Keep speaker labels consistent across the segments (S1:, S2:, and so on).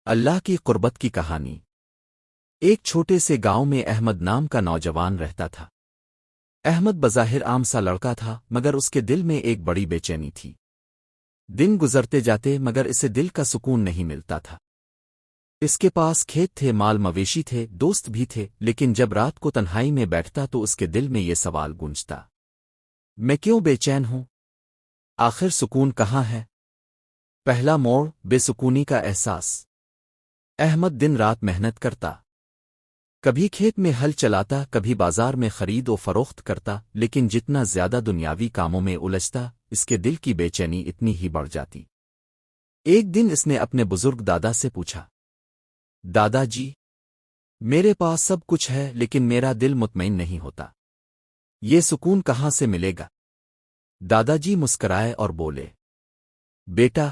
S1: اللہ کی قربت کی کہانی۔ ایک چھوٹے سے گاؤں میں احمد نام کا نوجوان رہتا تھا۔ احمد بظاہر عام سا لڑکا تھا، مگر اس کے دل میں ایک بڑی بے چینی تھی۔ دن گزرتے جاتے مگر اسے دل کا سکون نہیں ملتا تھا۔ اس کے پاس کھیت تھے، مال مویشی تھے، دوست بھی تھے، لیکن جب رات کو تنہائی میں بیٹھتا تو اس کے دل میں یہ سوال گونجتا: میں کیوں بے چین ہوں؟ آخر سکون کہاں ہے؟ پہلا موڑ: بے سکونی کا احساس۔ احمد دن رات محنت کرتا، کبھی کھیت میں ہل چلاتا، کبھی بازار میں خرید و فروخت کرتا، لیکن جتنا زیادہ دنیاوی کاموں میں الجھتا، اس کے دل کی بے چینی اتنی ہی بڑھ جاتی۔ ایک دن اس نے اپنے بزرگ دادا سے پوچھا: دادا جی، میرے پاس سب کچھ ہے لیکن میرا دل مطمئن نہیں ہوتا، یہ سکون کہاں سے ملے گا؟ دادا جی مسکرائے اور بولے: بیٹا،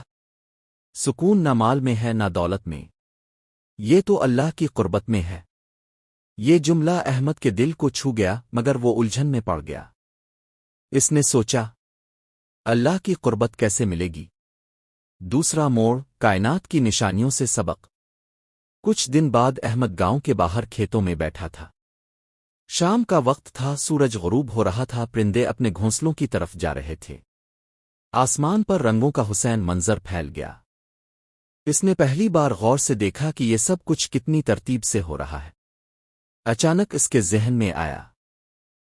S1: سکون نہ مال میں ہے نہ دولت میں، یہ تو اللہ کی قربت میں ہے۔ یہ جملہ احمد کے دل کو چھو گیا، مگر وہ الجھن میں پڑ گیا۔ اس نے سوچا: اللہ کی قربت کیسے ملے گی؟ دوسرا موڑ: کائنات کی نشانیوں سے سبق۔ کچھ دن بعد احمد گاؤں کے باہر کھیتوں میں بیٹھا تھا۔ شام کا وقت تھا، سورج غروب ہو رہا تھا، پرندے اپنے گھونسلوں کی طرف جا رہے تھے۔ آسمان پر رنگوں کا حسین منظر پھیل گیا۔ اس نے پہلی بار غور سے دیکھا کہ یہ سب کچھ کتنی ترتیب سے ہو رہا ہے۔ اچانک اس کے ذہن میں آیا: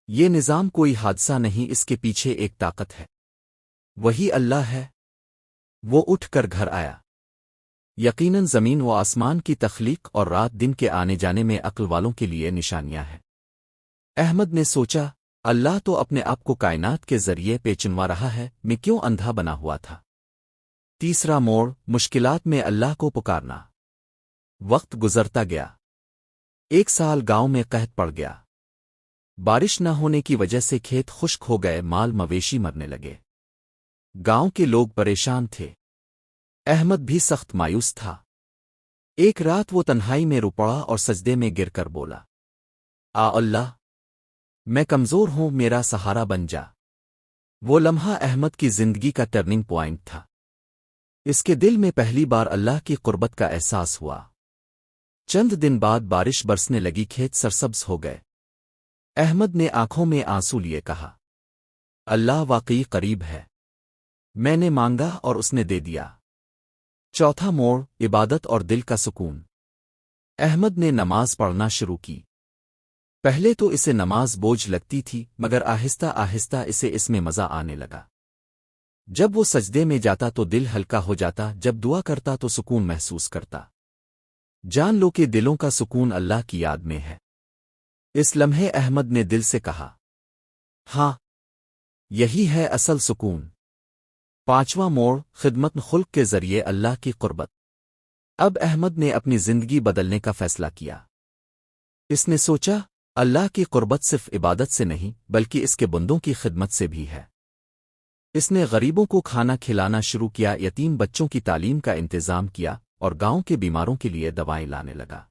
S1: یہ نظام کوئی حادثہ نہیں، اس کے پیچھے ایک طاقت ہے، وہی اللہ ہے۔ وہ اٹھ کر گھر آیا۔ یقیناً زمین و آسمان کی تخلیق اور رات دن کے آنے جانے میں عقل والوں کے لیے نشانیاں ہیں۔ احمد نے سوچا: اللہ تو اپنے آپ کو کائنات کے ذریعے پہچنوا رہا ہے، میں کیوں اندھا بنا ہوا تھا؟ تیسرا موڑ: مشکلات میں اللہ کو پکارنا۔ وقت گزرتا گیا۔ ایک سال گاؤں میں قحط پڑ گیا۔ بارش نہ ہونے کی وجہ سے کھیت خشک ہو گئے، مال مویشی مرنے لگے۔ گاؤں کے لوگ پریشان تھے۔ احمد بھی سخت مایوس تھا۔ ایک رات وہ تنہائی میں رو پڑا اور سجدے میں گر کر بولا: اللہ، میں کمزور ہوں، میرا سہارا بن جا۔ وہ لمحہ احمد کی زندگی کا ٹرننگ پوائنٹ تھا۔ اس کے دل میں پہلی بار اللہ کی قربت کا احساس ہوا۔ چند دن بعد بارش برسنے لگی، کھیت سرسبز ہو گئے۔ احمد نے آنکھوں میں آنسو لیے کہا: اللہ واقعی قریب ہے، میں نے مانگا اور اس نے دے دیا۔ چوتھا موڑ: عبادت اور دل کا سکون۔ احمد نے نماز پڑھنا شروع کی۔ پہلے تو اسے نماز بوجھ لگتی تھی، مگر آہستہ آہستہ اسے اس میں مزہ آنے لگا۔ جب وہ سجدے میں جاتا تو دل ہلکا ہو جاتا، جب دعا کرتا تو سکون محسوس کرتا۔ جان لو کہ دلوں کا سکون اللہ کی یاد میں ہے۔ اس لمحے احمد نے دل سے کہا: ہاں، یہی ہے اصل سکون۔ پانچواں موڑ: خدمت خلق کے ذریعے اللہ کی قربت۔ اب احمد نے اپنی زندگی بدلنے کا فیصلہ کیا۔ اس نے سوچا: اللہ کی قربت صرف عبادت سے نہیں بلکہ اس کے بندوں کی خدمت سے بھی ہے۔ اس نے غریبوں کو کھانا کھلانا شروع کیا، یتیم بچوں کی تعلیم کا انتظام کیا اور گاؤں کے بیماروں کے لیے دوائیں لانے لگا۔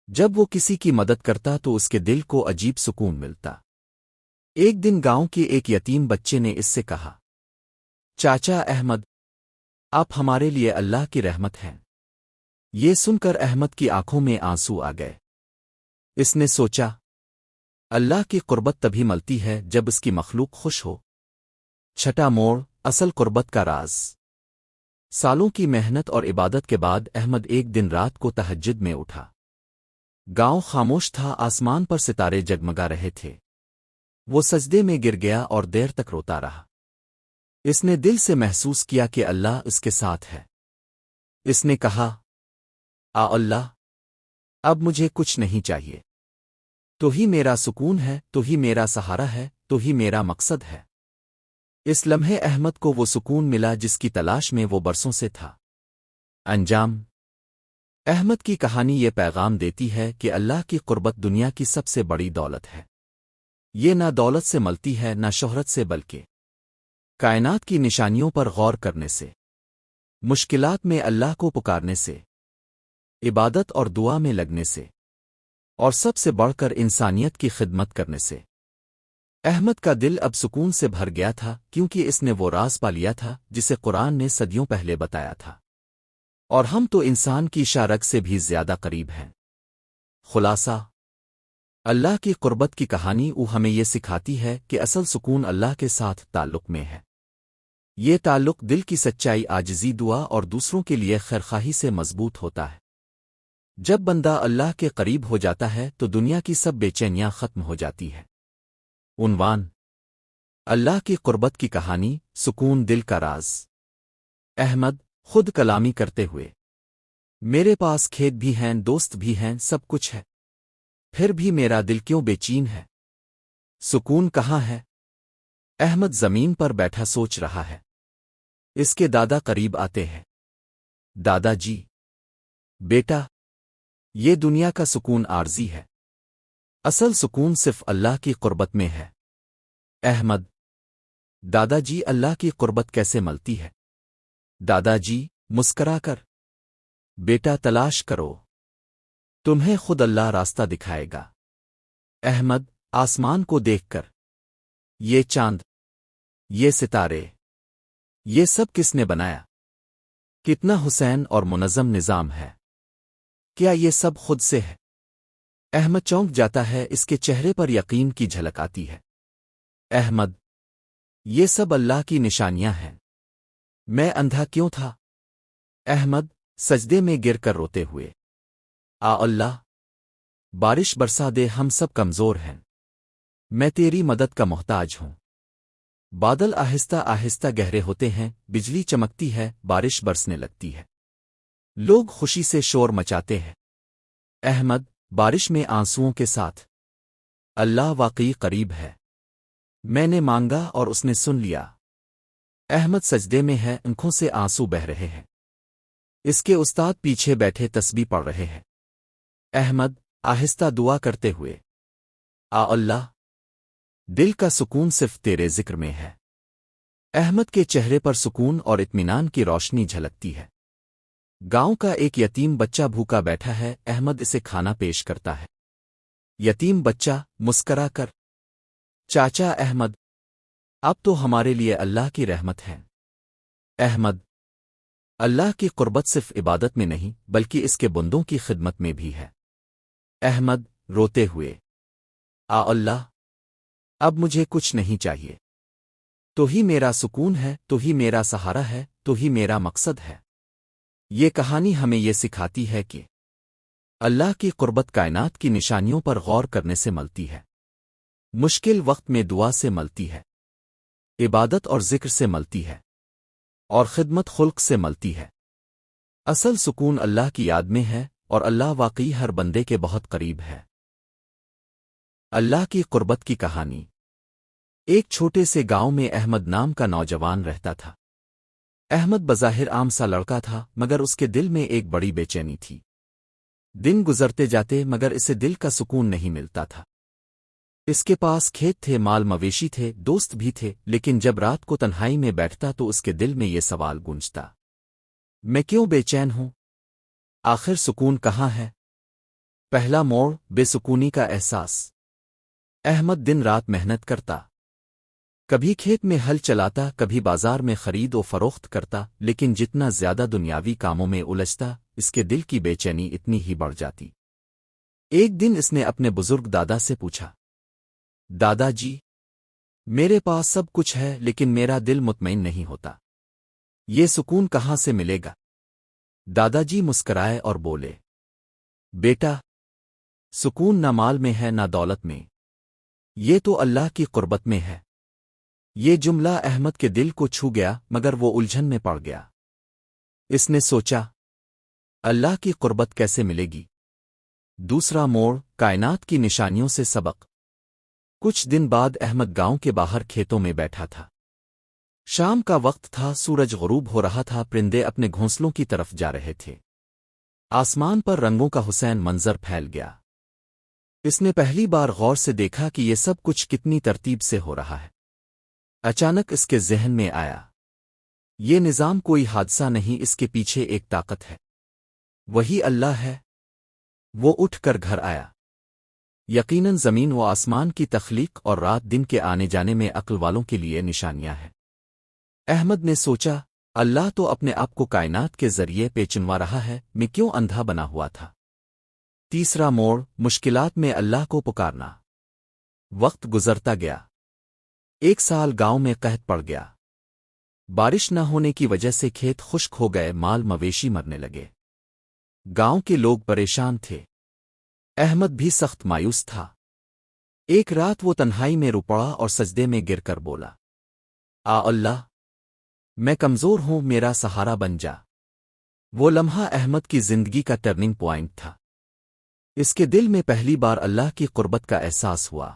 S1: جب وہ کسی کی مدد کرتا تو اس کے دل کو عجیب سکون ملتا۔ ایک دن گاؤں کے ایک یتیم بچے نے اس سے کہا: چاچا احمد، آپ ہمارے لیے اللہ کی رحمت ہیں۔ یہ سن کر احمد کی آنکھوں میں آنسو آ گئے۔ اس نے سوچا: اللہ کی قربت تبھی ملتی ہے جب اس کی مخلوق خوش ہو۔ چھٹا موڑ: اصل قربت کا راز۔ سالوں کی محنت اور عبادت کے بعد احمد ایک دن رات کو تہجد میں اٹھا۔ گاؤں خاموش تھا، آسمان پر ستارے جگمگا رہے تھے۔ وہ سجدے میں گر گیا اور دیر تک روتا رہا۔ اس نے دل سے محسوس کیا کہ اللہ اس کے ساتھ ہے۔ اس نے کہا: اللہ، اب مجھے کچھ نہیں چاہیے، تو ہی میرا سکون ہے، تو ہی میرا سہارا ہے، تو ہی میرا مقصد ہے۔ اس لمحے احمد کو وہ سکون ملا جس کی تلاش میں وہ برسوں سے تھا۔ انجام: احمد کی کہانی یہ پیغام دیتی ہے کہ اللہ کی قربت دنیا کی سب سے بڑی دولت ہے۔ یہ نہ دولت سے ملتی ہے نہ شہرت سے، بلکہ کائنات کی نشانیوں پر غور کرنے سے، مشکلات میں اللہ کو پکارنے سے، عبادت اور دعا میں لگنے سے، اور سب سے بڑھ کر انسانیت کی خدمت کرنے سے۔ احمد کا دل اب سکون سے بھر گیا تھا، کیونکہ اس نے وہ راز پا لیا تھا جسے قرآن نے صدیوں پہلے بتایا تھا۔ اور ہم تو انسان کی شارک سے بھی زیادہ قریب ہیں۔ خلاصہ، اللہ کی قربت کی کہانی ہمیں یہ سکھاتی ہے کہ اصل سکون اللہ کے ساتھ تعلق میں ہے۔ یہ تعلق دل کی سچائی، عاجزی، دعا اور دوسروں کے لیے خیرخواہی سے مضبوط ہوتا ہے۔ جب بندہ اللہ کے قریب ہو جاتا ہے تو دنیا کی سب بے چینیاں ختم ہو جاتی ہے۔ عنوان: اللہ کی قربت کی کہانی، سکون دل کا راز۔ احمد خود کلامی کرتے ہوئے: میرے پاس کھیت بھی ہیں، دوست بھی ہیں، سب کچھ ہے، پھر بھی میرا دل کیوں بے چین ہے؟ سکون کہاں ہے؟ احمد زمین پر بیٹھا سوچ رہا ہے۔ اس کے دادا قریب آتے ہیں۔ دادا جی، بیٹا، یہ دنیا کا سکون عارضی ہے، اصل سکون صرف اللہ کی قربت میں ہے۔ احمد: دادا جی، اللہ کی قربت کیسے ملتی ہے؟ دادا جی مسکرا کر: بیٹا تلاش کرو، تمہیں خود اللہ راستہ دکھائے گا۔ احمد آسمان کو دیکھ کر: یہ چاند، یہ ستارے، یہ سب کس نے بنایا؟ کتنا حسین اور منظم نظام ہے، کیا یہ سب خود سے ہے؟ احمد چونک جاتا ہے، اس کے چہرے پر یقین کی جھلک آتی ہے۔ احمد: یہ سب اللہ کی نشانیاں ہیں، میں اندھا کیوں تھا؟ احمد سجدے میں گر کر روتے ہوئے: اللہ، بارش برسا دے، ہم سب کمزور ہیں، میں تیری مدد کا محتاج ہوں۔ بادل آہستہ آہستہ گہرے ہوتے ہیں، بجلی چمکتی ہے، بارش برسنے لگتی ہے، لوگ خوشی سے شور مچاتے ہیں۔ احمد بارش میں آنسوؤں کے ساتھ: اللہ واقعی قریب ہے، میں نے مانگا اور اس نے سن لیا۔ احمد سجدے میں ہے، آنکھوں سے آنسو بہہ رہے ہیں، اس کے استاد پیچھے بیٹھے تسبیح پڑھ رہے ہیں۔ احمد آہستہ دعا کرتے ہوئے: اللہ، دل کا سکون صرف تیرے ذکر میں ہے۔ احمد کے چہرے پر سکون اور اطمینان کی روشنی جھلکتی ہے۔ گاؤں کا ایک یتیم بچہ بھوکا بیٹھا ہے، احمد اسے کھانا پیش کرتا ہے۔ یتیم بچہ مسکرا کر: چاچا احمد، اب تو ہمارے لیے اللہ کی رحمت ہے۔ احمد: اللہ کی قربت صرف عبادت میں نہیں بلکہ اس کے بندوں کی خدمت میں بھی ہے۔ احمد روتے ہوئے: اللہ، اب مجھے کچھ نہیں چاہیے، تو ہی میرا سکون ہے، تو ہی میرا سہارا ہے، تو ہی میرا مقصد ہے۔ یہ کہانی ہمیں یہ سکھاتی ہے کہ اللہ کی قربت کائنات کی نشانیوں پر غور کرنے سے ملتی ہے، مشکل وقت میں دعا سے ملتی ہے، عبادت اور ذکر سے ملتی ہے، اور خدمت خلق سے ملتی ہے۔ اصل سکون اللہ کی یاد میں ہے، اور اللہ واقعی ہر بندے کے بہت قریب ہے۔ اللہ کی قربت کی کہانی۔ ایک چھوٹے سے گاؤں میں احمد نام کا نوجوان رہتا تھا۔ احمد بظاہر عام سا لڑکا تھا، مگر اس کے دل میں ایک بڑی بے چینی تھی۔ دن گزرتے جاتے مگر اسے دل کا سکون نہیں ملتا تھا۔ اس کے پاس کھیت تھے، مال مویشی تھے، دوست بھی تھے، لیکن جب رات کو تنہائی میں بیٹھتا تو اس کے دل میں یہ سوال گونجتا: میں کیوں بے چین ہوں؟ آخر سکون کہاں ہے؟ پہلا موڑ: بے سکونی کا احساس۔ احمد دن رات محنت کرتا، کبھی کھیت میں ہل چلاتا، کبھی بازار میں خرید و فروخت کرتا، لیکن جتنا زیادہ دنیاوی کاموں میں الجھتا، اس کے دل کی بے چینی اتنی ہی بڑھ جاتی۔ ایک دن اس نے اپنے بزرگ دادا سے پوچھا: دادا جی، میرے پاس سب کچھ ہے لیکن میرا دل مطمئن نہیں ہوتا، یہ سکون کہاں سے ملے گا؟ دادا جی مسکرائے اور بولے: بیٹا، سکون نہ مال میں ہے نہ دولت میں، یہ تو اللہ کی قربت میں ہے۔ یہ جملہ احمد کے دل کو چھو گیا، مگر وہ الجھن میں پڑ گیا۔ اس نے سوچا، اللہ کی قربت کیسے ملے گی؟ دوسرا موڑ: کائنات کی نشانیوں سے سبق۔ کچھ دن بعد احمد گاؤں کے باہر کھیتوں میں بیٹھا تھا۔ شام کا وقت تھا، سورج غروب ہو رہا تھا، پرندے اپنے گھونسلوں کی طرف جا رہے تھے۔ آسمان پر رنگوں کا حسین منظر پھیل گیا۔ اس نے پہلی بار غور سے دیکھا کہ یہ سب کچھ کتنی ترتیب سے ہو رہا ہے۔ اچانک اس کے ذہن میں آیا، یہ نظام کوئی حادثہ نہیں، اس کے پیچھے ایک طاقت ہے، وہی اللہ ہے۔ وہ اٹھ کر گھر آیا۔ یقیناً زمین و آسمان کی تخلیق اور رات دن کے آنے جانے میں عقل والوں کے لیے نشانیاں ہیں۔ احمد نے سوچا، اللہ تو اپنے آپ کو کائنات کے ذریعے پیچنوا رہا ہے، میں کیوں اندھا بنا ہوا تھا؟ تیسرا موڑ، مشکلات میں اللہ کو پکارنا۔ وقت گزرتا گیا۔ 1 سال گاؤں میں قحط پڑ گیا۔ بارش نہ ہونے کی وجہ سے کھیت خشک ہو گئے، مال مویشی مرنے لگے۔ گاؤں کے لوگ پریشان تھے۔ احمد بھی سخت مایوس تھا۔ ایک رات وہ تنہائی میں رو پڑا اور سجدے میں گر کر بولا، اللہ، میں کمزور ہوں، میرا سہارا بن جا۔ وہ لمحہ احمد کی زندگی کا ٹرننگ پوائنٹ تھا۔ اس کے دل میں پہلی بار اللہ کی قربت کا احساس ہوا۔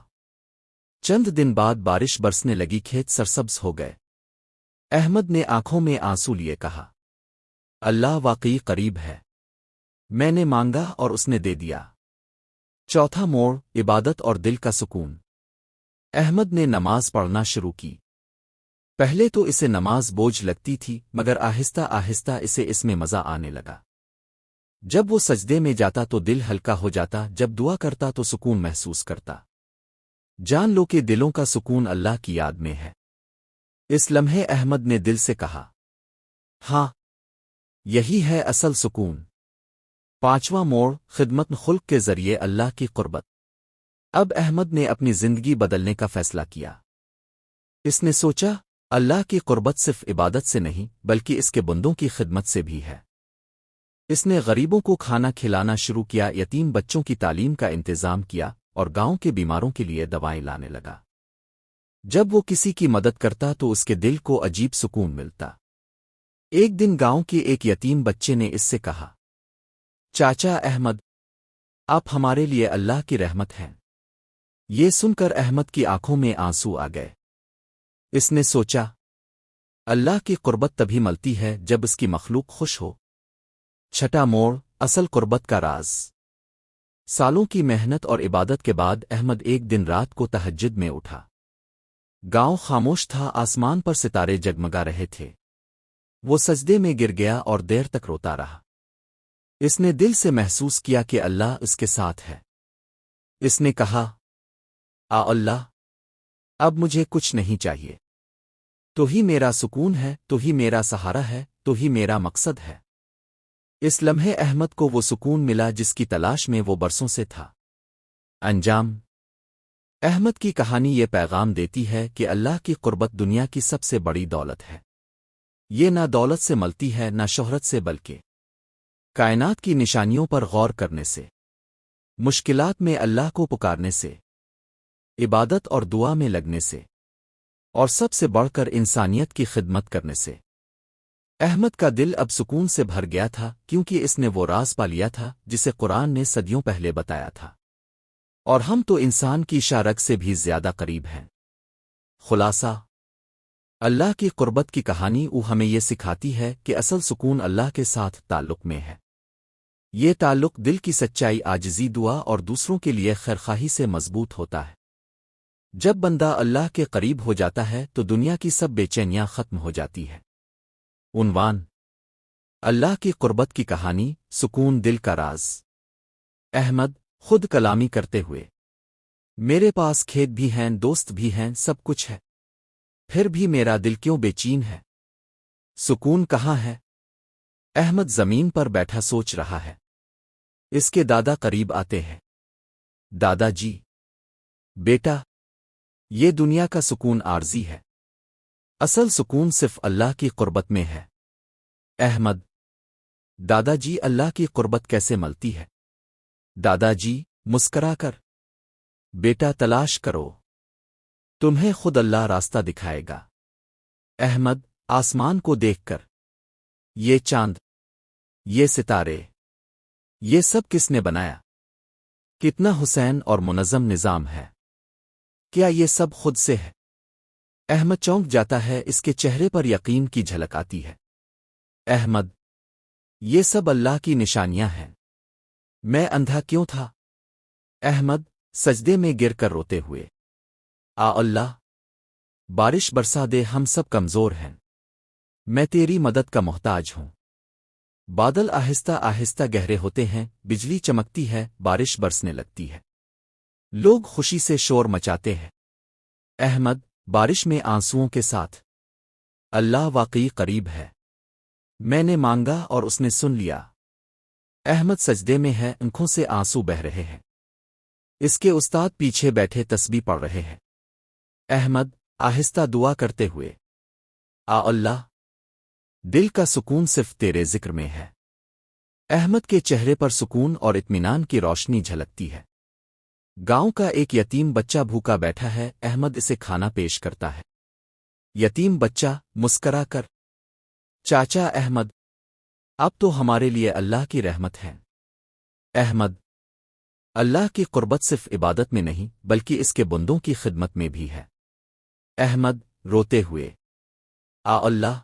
S1: چند دن بعد بارش برسنے لگی، کھیت سرسبز ہو گئے۔ احمد نے آنکھوں میں آنسو لیے کہا، اللہ واقعی قریب ہے، میں نے مانگا اور اس نے دے دیا۔ چوتھا موڑ، عبادت اور دل کا سکون۔ احمد نے نماز پڑھنا شروع کی۔ پہلے تو اسے نماز بوجھ لگتی تھی، مگر آہستہ آہستہ اسے اس میں مزہ آنے لگا۔ جب وہ سجدے میں جاتا تو دل ہلکا ہو جاتا، جب دعا کرتا تو سکون محسوس کرتا۔ جان لو کہ دلوں کا سکون اللہ کی یاد میں ہے۔ اس لمحے احمد نے دل سے کہا، ہاں، یہی ہے اصل سکون۔ پانچواں موڑ، خدمت خلق کے ذریعے اللہ کی قربت۔ اب احمد نے اپنی زندگی بدلنے کا فیصلہ کیا۔ اس نے سوچا، اللہ کی قربت صرف عبادت سے نہیں بلکہ اس کے بندوں کی خدمت سے بھی ہے۔ اس نے غریبوں کو کھانا کھلانا شروع کیا، یتیم بچوں کی تعلیم کا انتظام کیا اور گاؤں کے بیماروں کے لیے دوائیں لانے لگا۔ جب وہ کسی کی مدد کرتا تو اس کے دل کو عجیب سکون ملتا۔ ایک دن گاؤں کے ایک یتیم بچے نے اس سے کہا، چاچا احمد، آپ ہمارے لیے اللہ کی رحمت ہیں۔ یہ سن کر احمد کی آنکھوں میں آنسو آ گئے۔ اس نے سوچا، اللہ کی قربت تبھی ملتی ہے جب اس کی مخلوق خوش ہو۔ چھٹا موڑ، اصل قربت کا راز۔ سالوں کی محنت اور عبادت کے بعد احمد ایک دن رات کو تہجد میں اٹھا۔ گاؤں خاموش تھا، آسمان پر ستارے جگمگا رہے تھے۔ وہ سجدے میں گر گیا اور دیر تک روتا رہا۔ اس نے دل سے محسوس کیا کہ اللہ اس کے ساتھ ہے۔ اس نے کہا، اللہ، اب مجھے کچھ نہیں چاہیے، تو ہی میرا سکون ہے، تو ہی میرا سہارا ہے، تو ہی میرا مقصد ہے۔ اس لمحے احمد کو وہ سکون ملا جس کی تلاش میں وہ برسوں سے تھا۔ انجام۔ احمد کی کہانی یہ پیغام دیتی ہے کہ اللہ کی قربت دنیا کی سب سے بڑی دولت ہے۔ یہ نہ دولت سے ملتی ہے، نہ شہرت سے، بلکہ کائنات کی نشانیوں پر غور کرنے سے، مشکلات میں اللہ کو پکارنے سے، عبادت اور دعا میں لگنے سے، اور سب سے بڑھ کر انسانیت کی خدمت کرنے سے۔ احمد کا دل اب سکون سے بھر گیا تھا، کیونکہ اس نے وہ راز پا لیا تھا جسے قرآن نے صدیوں پہلے بتایا تھا، اور ہم تو انسان کی شارک سے بھی زیادہ قریب ہیں۔ خلاصہ، اللہ کی قربت کی کہانی ہمیں یہ سکھاتی ہے کہ اصل سکون اللہ کے ساتھ تعلق میں ہے۔ یہ تعلق دل کی سچائی، عاجزی، دعا اور دوسروں کے لیے خیرخواہی سے مضبوط ہوتا ہے۔ جب بندہ اللہ کے قریب ہو جاتا ہے تو دنیا کی سب بے چینیاں ختم ہو جاتی ہے۔ عنوان: اللہ کی قربت کی کہانی، سکون دل کا راز۔ احمد خود کلامی کرتے ہوئے، میرے پاس کھیت بھی ہیں، دوست بھی ہیں، سب کچھ ہے، پھر بھی میرا دل کیوں بے چین ہے؟ سکون کہاں ہے؟ احمد زمین پر بیٹھا سوچ رہا ہے۔ اس کے دادا قریب آتے ہیں۔ دادا جی، بیٹا، یہ دنیا کا سکون عارضی ہے، اصل سکون صرف اللہ کی قربت میں ہے۔ احمد: دادا جی، اللہ کی قربت کیسے ملتی ہے؟ دادا جی مسکرا کر، بیٹا تلاش کرو، تمہیں خود اللہ راستہ دکھائے گا۔ احمد: آسمان کو دیکھ کر، یہ چاند، یہ ستارے، یہ سب کس نے بنایا؟ کتنا حسین اور منظم نظام ہے، کیا یہ سب خود سے ہے؟ احمد چونک جاتا ہے، اس کے چہرے پر یقین کی جھلک آتی ہے۔ احمد: یہ سب اللہ کی نشانیاں ہیں، میں اندھا کیوں تھا؟ احمد سجدے میں گر کر روتے ہوئے، اللہ، بارش برسا دے، ہم سب کمزور ہیں، میں تیری مدد کا محتاج ہوں۔ بادل آہستہ آہستہ گہرے ہوتے ہیں، بجلی چمکتی ہے، بارش برسنے لگتی ہے، لوگ خوشی سے شور مچاتے ہیں۔ احمد بارش میں آنسوؤں کے ساتھ، اللہ واقعی قریب ہے۔ میں نے مانگا اور اس نے سن لیا۔ احمد سجدے میں ہے، آنکھوں سے آنسو بہہ رہے ہیں۔ اس کے استاد پیچھے بیٹھے تسبیح پڑھ رہے ہیں۔ احمد آہستہ دعا کرتے ہوئے، اللہ، دل کا سکون صرف تیرے ذکر میں ہے۔ احمد کے چہرے پر سکون اور اطمینان کی روشنی جھلکتی ہے۔ گاؤں کا ایک یتیم بچہ بھوکا بیٹھا ہے، احمد اسے کھانا پیش کرتا ہے۔ یتیم بچہ مسکرا کر، چاچا احمد، اب تو ہمارے لیے اللہ کی رحمت ہے۔ احمد، اللہ کی قربت صرف عبادت میں نہیں بلکہ اس کے بندوں کی خدمت میں بھی ہے۔ احمد روتے ہوئے، اللہ،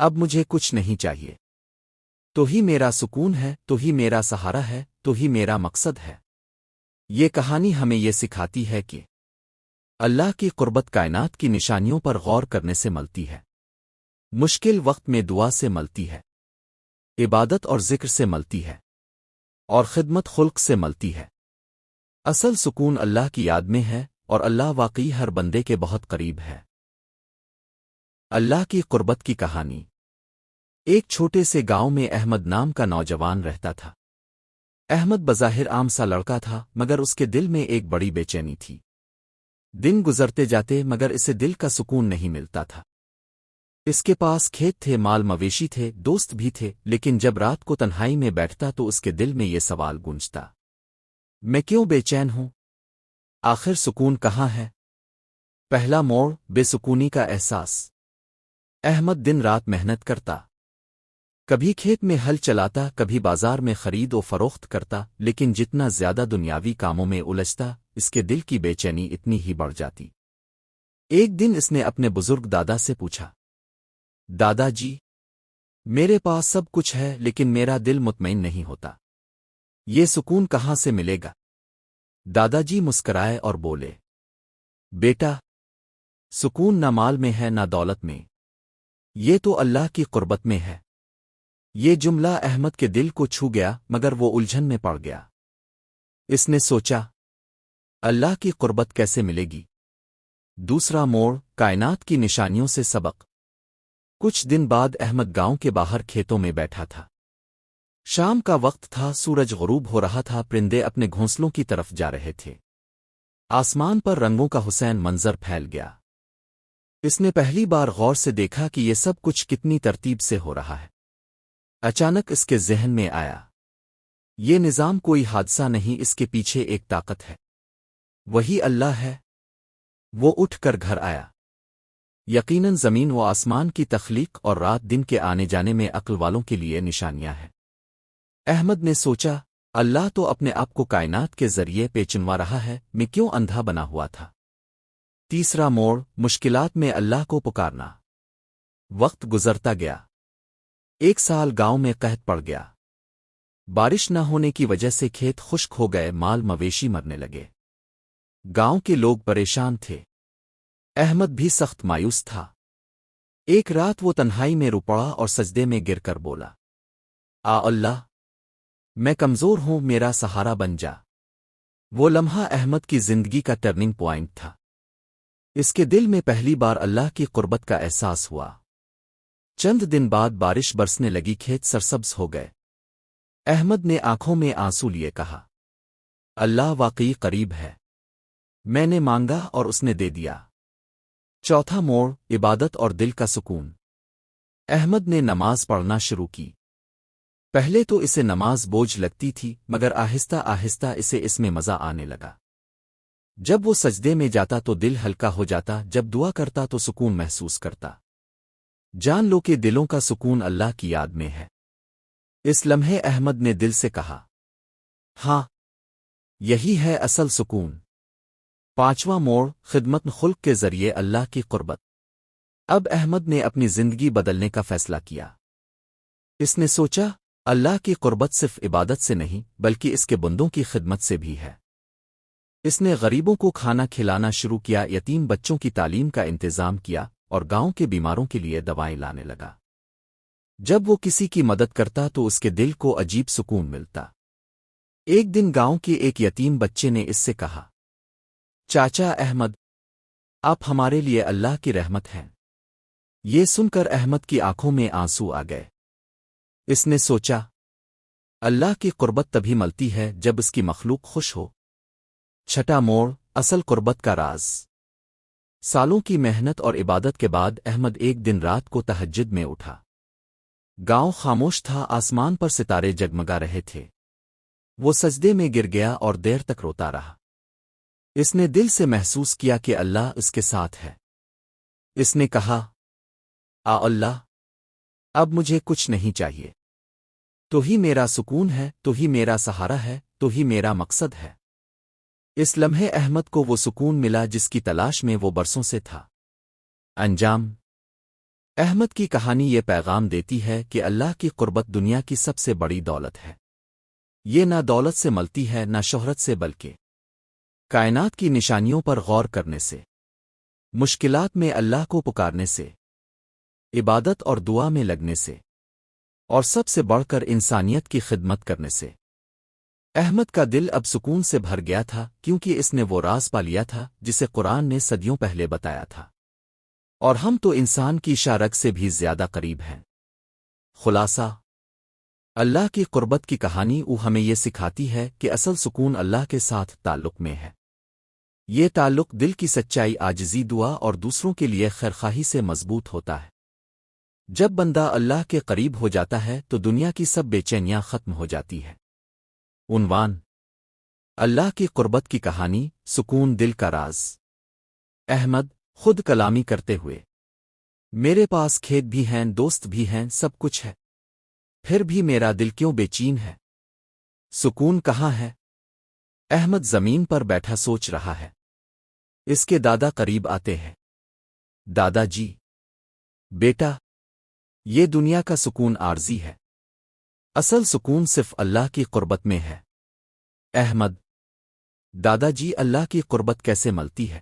S1: اب مجھے کچھ نہیں چاہیے، تو ہی میرا سکون ہے، تو ہی میرا سہارا ہے، تو ہی میرا مقصد ہے۔ یہ کہانی ہمیں یہ سکھاتی ہے کہ اللہ کی قربت کائنات کی نشانیوں پر غور کرنے سے ملتی ہے، مشکل وقت میں دعا سے ملتی ہے، عبادت اور ذکر سے ملتی ہے، اور خدمت خلق سے ملتی ہے۔ اصل سکون اللہ کی یاد میں ہے، اور اللہ واقعی ہر بندے کے بہت قریب ہے۔ اللہ کی قربت کی کہانی۔ ایک چھوٹے سے گاؤں میں احمد نام کا نوجوان رہتا تھا۔ احمد بظاہر عام سا لڑکا تھا، مگر اس کے دل میں ایک بڑی بے چینی تھی۔ دن گزرتے جاتے مگر اسے دل کا سکون نہیں ملتا تھا۔ اس کے پاس کھیت تھے، مال مویشی تھے، دوست بھی تھے، لیکن جب رات کو تنہائی میں بیٹھتا تو اس کے دل میں یہ سوال گونجتا، میں کیوں بے چین ہوں؟ آخر سکون کہاں ہے؟ پہلا موڑ، بے سکونی کا احساس۔ احمد دن رات محنت کرتا، کبھی کھیت میں ہل چلاتا، کبھی بازار میں خرید و فروخت کرتا، لیکن جتنا زیادہ دنیاوی کاموں میں الجھتا، اس کے دل کی بے چینی اتنی ہی بڑھ جاتی۔ ایک دن اس نے اپنے بزرگ دادا سے پوچھا، دادا جی، میرے پاس سب کچھ ہے لیکن میرا دل مطمئن نہیں ہوتا، یہ سکون کہاں سے ملے گا؟ دادا جی مسکرائے اور بولے، بیٹا، سکون نہ مال میں ہے نہ دولت میں، یہ تو اللہ کی قربت میں ہے۔ یہ جملہ احمد کے دل کو چھو گیا، مگر وہ الجھن میں پڑ گیا۔ اس نے سوچا، اللہ کی قربت کیسے ملے گی؟ دوسرا موڑ، کائنات کی نشانیوں سے سبق۔ کچھ دن بعد احمد گاؤں کے باہر کھیتوں میں بیٹھا تھا۔ شام کا وقت تھا، سورج غروب ہو رہا تھا، پرندے اپنے گھونسلوں کی طرف جا رہے تھے۔ آسمان پر رنگوں کا حسین منظر پھیل گیا۔ اس نے پہلی بار غور سے دیکھا کہ یہ سب کچھ کتنی ترتیب سے ہو رہا ہے۔ اچانک اس کے ذہن میں آیا، یہ نظام کوئی حادثہ نہیں، اس کے پیچھے ایک طاقت ہے، وہی اللہ ہے۔ وہ اٹھ کر گھر آیا۔ یقیناً زمین و آسمان کی تخلیق اور رات دن کے آنے جانے میں عقل والوں کے لیے نشانیاں ہیں۔ احمد نے سوچا، اللہ تو اپنے آپ کو کائنات کے ذریعے پہچنوا رہا ہے، میں کیوں اندھا بنا ہوا تھا؟ تیسرا موڑ، مشکلات میں اللہ کو پکارنا۔ وقت گزرتا گیا۔ ایک سال گاؤں میں قحط پڑ گیا۔ بارش نہ ہونے کی وجہ سے کھیت خشک ہو گئے، مال مویشی مرنے لگے۔ گاؤں کے لوگ پریشان تھے۔ احمد بھی سخت مایوس تھا۔ ایک رات وہ تنہائی میں رو پڑا اور سجدے میں گر کر بولا، اللہ، میں کمزور ہوں، میرا سہارا بن جا۔ وہ لمحہ احمد کی زندگی کا ٹرننگ پوائنٹ تھا۔ اس کے دل میں پہلی بار اللہ کی قربت کا احساس ہوا۔ چند دن بعد بارش برسنے لگی، کھیت سرسبز ہو گئے۔ احمد نے آنکھوں میں آنسو لیے کہا، اللہ واقعی قریب ہے، میں نے مانگا اور اس نے دے دیا۔ چوتھا موڑ، عبادت اور دل کا سکون۔ احمد نے نماز پڑھنا شروع کی۔ پہلے تو اسے نماز بوجھ لگتی تھی، مگر آہستہ آہستہ اسے اس میں مزہ آنے لگا۔ جب وہ سجدے میں جاتا تو دل ہلکا ہو جاتا، جب دعا کرتا تو سکون محسوس کرتا۔ جان لو کہ دلوں کا سکون اللہ کی یاد میں ہے۔ اس لمحے احمد نے دل سے کہا، ہاں، یہی ہے اصل سکون۔ پانچواں موڑ، خدمت خلق کے ذریعے اللہ کی قربت۔ اب احمد نے اپنی زندگی بدلنے کا فیصلہ کیا۔ اس نے سوچا، اللہ کی قربت صرف عبادت سے نہیں بلکہ اس کے بندوں کی خدمت سے بھی ہے۔ اس نے غریبوں کو کھانا کھلانا شروع کیا، یتیم بچوں کی تعلیم کا انتظام کیا، اور گاؤں کے بیماروں کے لیے دوائیں لانے لگا۔ جب وہ کسی کی مدد کرتا تو اس کے دل کو عجیب سکون ملتا۔ ایک دن گاؤں کے ایک یتیم بچے نے اس سے کہا، چاچا احمد، آپ ہمارے لیے اللہ کی رحمت ہیں۔ یہ سن کر احمد کی آنکھوں میں آنسو آ گئے۔ اس نے سوچا، اللہ کی قربت تبھی ملتی ہے جب اس کی مخلوق خوش ہو۔ چھٹا موڑ، اصل قربت کا راز۔ سالوں کی محنت اور عبادت کے بعد احمد ایک دن رات کو تہجد میں اٹھا۔ گاؤں خاموش تھا، آسمان پر ستارے جگمگا رہے تھے۔ وہ سجدے میں گر گیا اور دیر تک روتا رہا۔ اس نے دل سے محسوس کیا کہ اللہ اس کے ساتھ ہے۔ اس نے کہا، اللہ، اب مجھے کچھ نہیں چاہیے۔ تو ہی میرا سکون ہے، تو ہی میرا سہارا ہے، تو ہی میرا مقصد ہے۔ اس لمحے احمد کو وہ سکون ملا جس کی تلاش میں وہ برسوں سے تھا۔ انجام: احمد کی کہانی یہ پیغام دیتی ہے کہ اللہ کی قربت دنیا کی سب سے بڑی دولت ہے۔ یہ نہ دولت سے ملتی ہے، نہ شہرت سے، بلکہ کائنات کی نشانیوں پر غور کرنے سے، مشکلات میں اللہ کو پکارنے سے، عبادت اور دعا میں لگنے سے، اور سب سے بڑھ کر انسانیت کی خدمت کرنے سے۔ احمد کا دل اب سکون سے بھر گیا تھا، کیونکہ اس نے وہ راز پا لیا تھا جسے قرآن نے صدیوں پہلے بتایا تھا، اور ہم تو انسان کی شارک سے بھی زیادہ قریب ہیں۔ خلاصہ: اللہ کی قربت کی کہانی ہمیں یہ سکھاتی ہے کہ اصل سکون اللہ کے ساتھ تعلق میں ہے۔ یہ تعلق دل کی سچائی، عاجزی، دعا اور دوسروں کے لیے خیرخواہی سے مضبوط ہوتا ہے۔ جب بندہ اللہ کے قریب ہو جاتا ہے تو دنیا کی سب بے چینیاں ختم ہو جاتی ہے۔ عنوان: اللہ کی قربت کی کہانی، سکون دل کا راز۔ احمد خود کلامی کرتے ہوئے: میرے پاس کھیت بھی ہیں، دوست بھی ہیں، سب کچھ ہے، پھر بھی میرا دل کیوں بے چین ہے؟ سکون کہاں ہے؟ احمد زمین پر بیٹھا سوچ رہا ہے۔ اس کے دادا قریب آتے ہیں۔ دادا جی، بیٹا، یہ دنیا کا سکون عارضی ہے، اصل سکون صرف اللہ کی قربت میں ہے۔ احمد: دادا جی، اللہ کی قربت کیسے ملتی ہے؟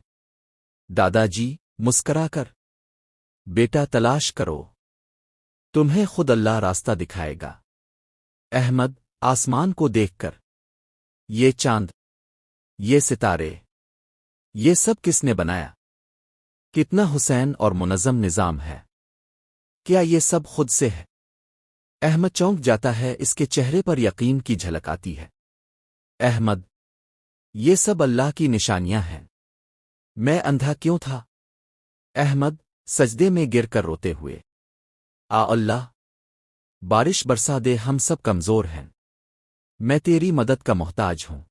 S1: دادا جی مسکرا کر: بیٹا تلاش کرو، تمہیں خود اللہ راستہ دکھائے گا۔ احمد آسمان کو دیکھ کر: یہ چاند، یہ ستارے، یہ سب کس نے بنایا؟ کتنا حسین اور منظم نظام ہے، کیا یہ سب خود سے ہے؟ احمد چونک جاتا ہے، اس کے چہرے پر یقین کی جھلک آتی ہے۔ احمد: یہ سب اللہ کی نشانیاں ہیں، میں اندھا کیوں تھا؟ احمد سجدے میں گر کر روتے ہوئے: اللہ، بارش برسا دے، ہم سب کمزور ہیں، میں تیری مدد کا محتاج ہوں۔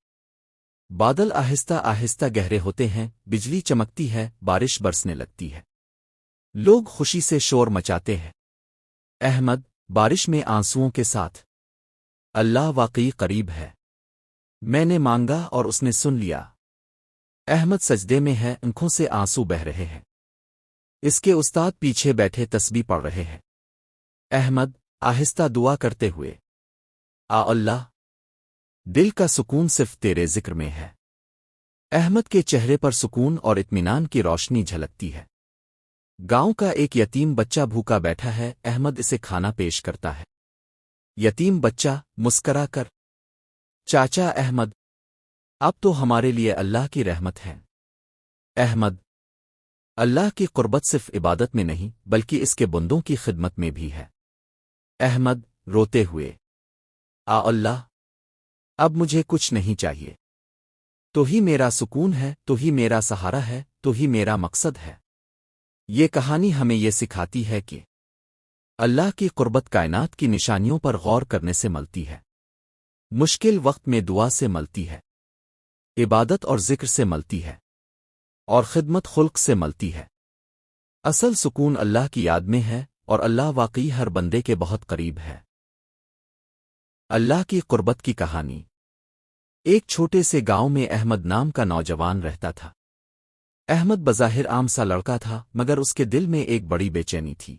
S1: بادل آہستہ آہستہ گہرے ہوتے ہیں، بجلی چمکتی ہے، بارش برسنے لگتی ہے، لوگ خوشی سے شور مچاتے ہیں۔ احمد بارش میں آنسوؤں کے ساتھ: اللہ واقعی قریب ہے، میں نے مانگا اور اس نے سن لیا۔ احمد سجدے میں ہے، آنکھوں سے آنسو بہہ رہے ہیں۔ اس کے استاد پیچھے بیٹھے تسبیح پڑھ رہے ہیں۔ احمد آہستہ دعا کرتے ہوئے: اللہ، دل کا سکون صرف تیرے ذکر میں ہے۔ احمد کے چہرے پر سکون اور اطمینان کی روشنی جھلکتی ہے۔ گاؤں کا ایک یتیم بچہ بھوکا بیٹھا ہے، احمد اسے کھانا پیش کرتا ہے۔ یتیم بچہ مسکرا کر: چاچا احمد، اب تو ہمارے لیے اللہ کی رحمت ہے۔ احمد: اللہ کی قربت صرف عبادت میں نہیں بلکہ اس کے بندوں کی خدمت میں بھی ہے۔ احمد روتے ہوئے: اللہ، اب مجھے کچھ نہیں چاہیے، تو ہی میرا سکون ہے، تو ہی میرا سہارا ہے، تو ہی میرا مقصد ہے۔ یہ کہانی ہمیں یہ سکھاتی ہے کہ اللہ کی قربت کائنات کی نشانیوں پر غور کرنے سے ملتی ہے، مشکل وقت میں دعا سے ملتی ہے، عبادت اور ذکر سے ملتی ہے، اور خدمت خلق سے ملتی ہے۔ اصل سکون اللہ کی یاد میں ہے، اور اللہ واقعی ہر بندے کے بہت قریب ہے۔ اللہ کی قربت کی کہانی۔ ایک چھوٹے سے گاؤں میں احمد نام کا نوجوان رہتا تھا۔ احمد بظاہر عام سا لڑکا تھا، مگر اس کے دل میں ایک بڑی بے چینی تھی۔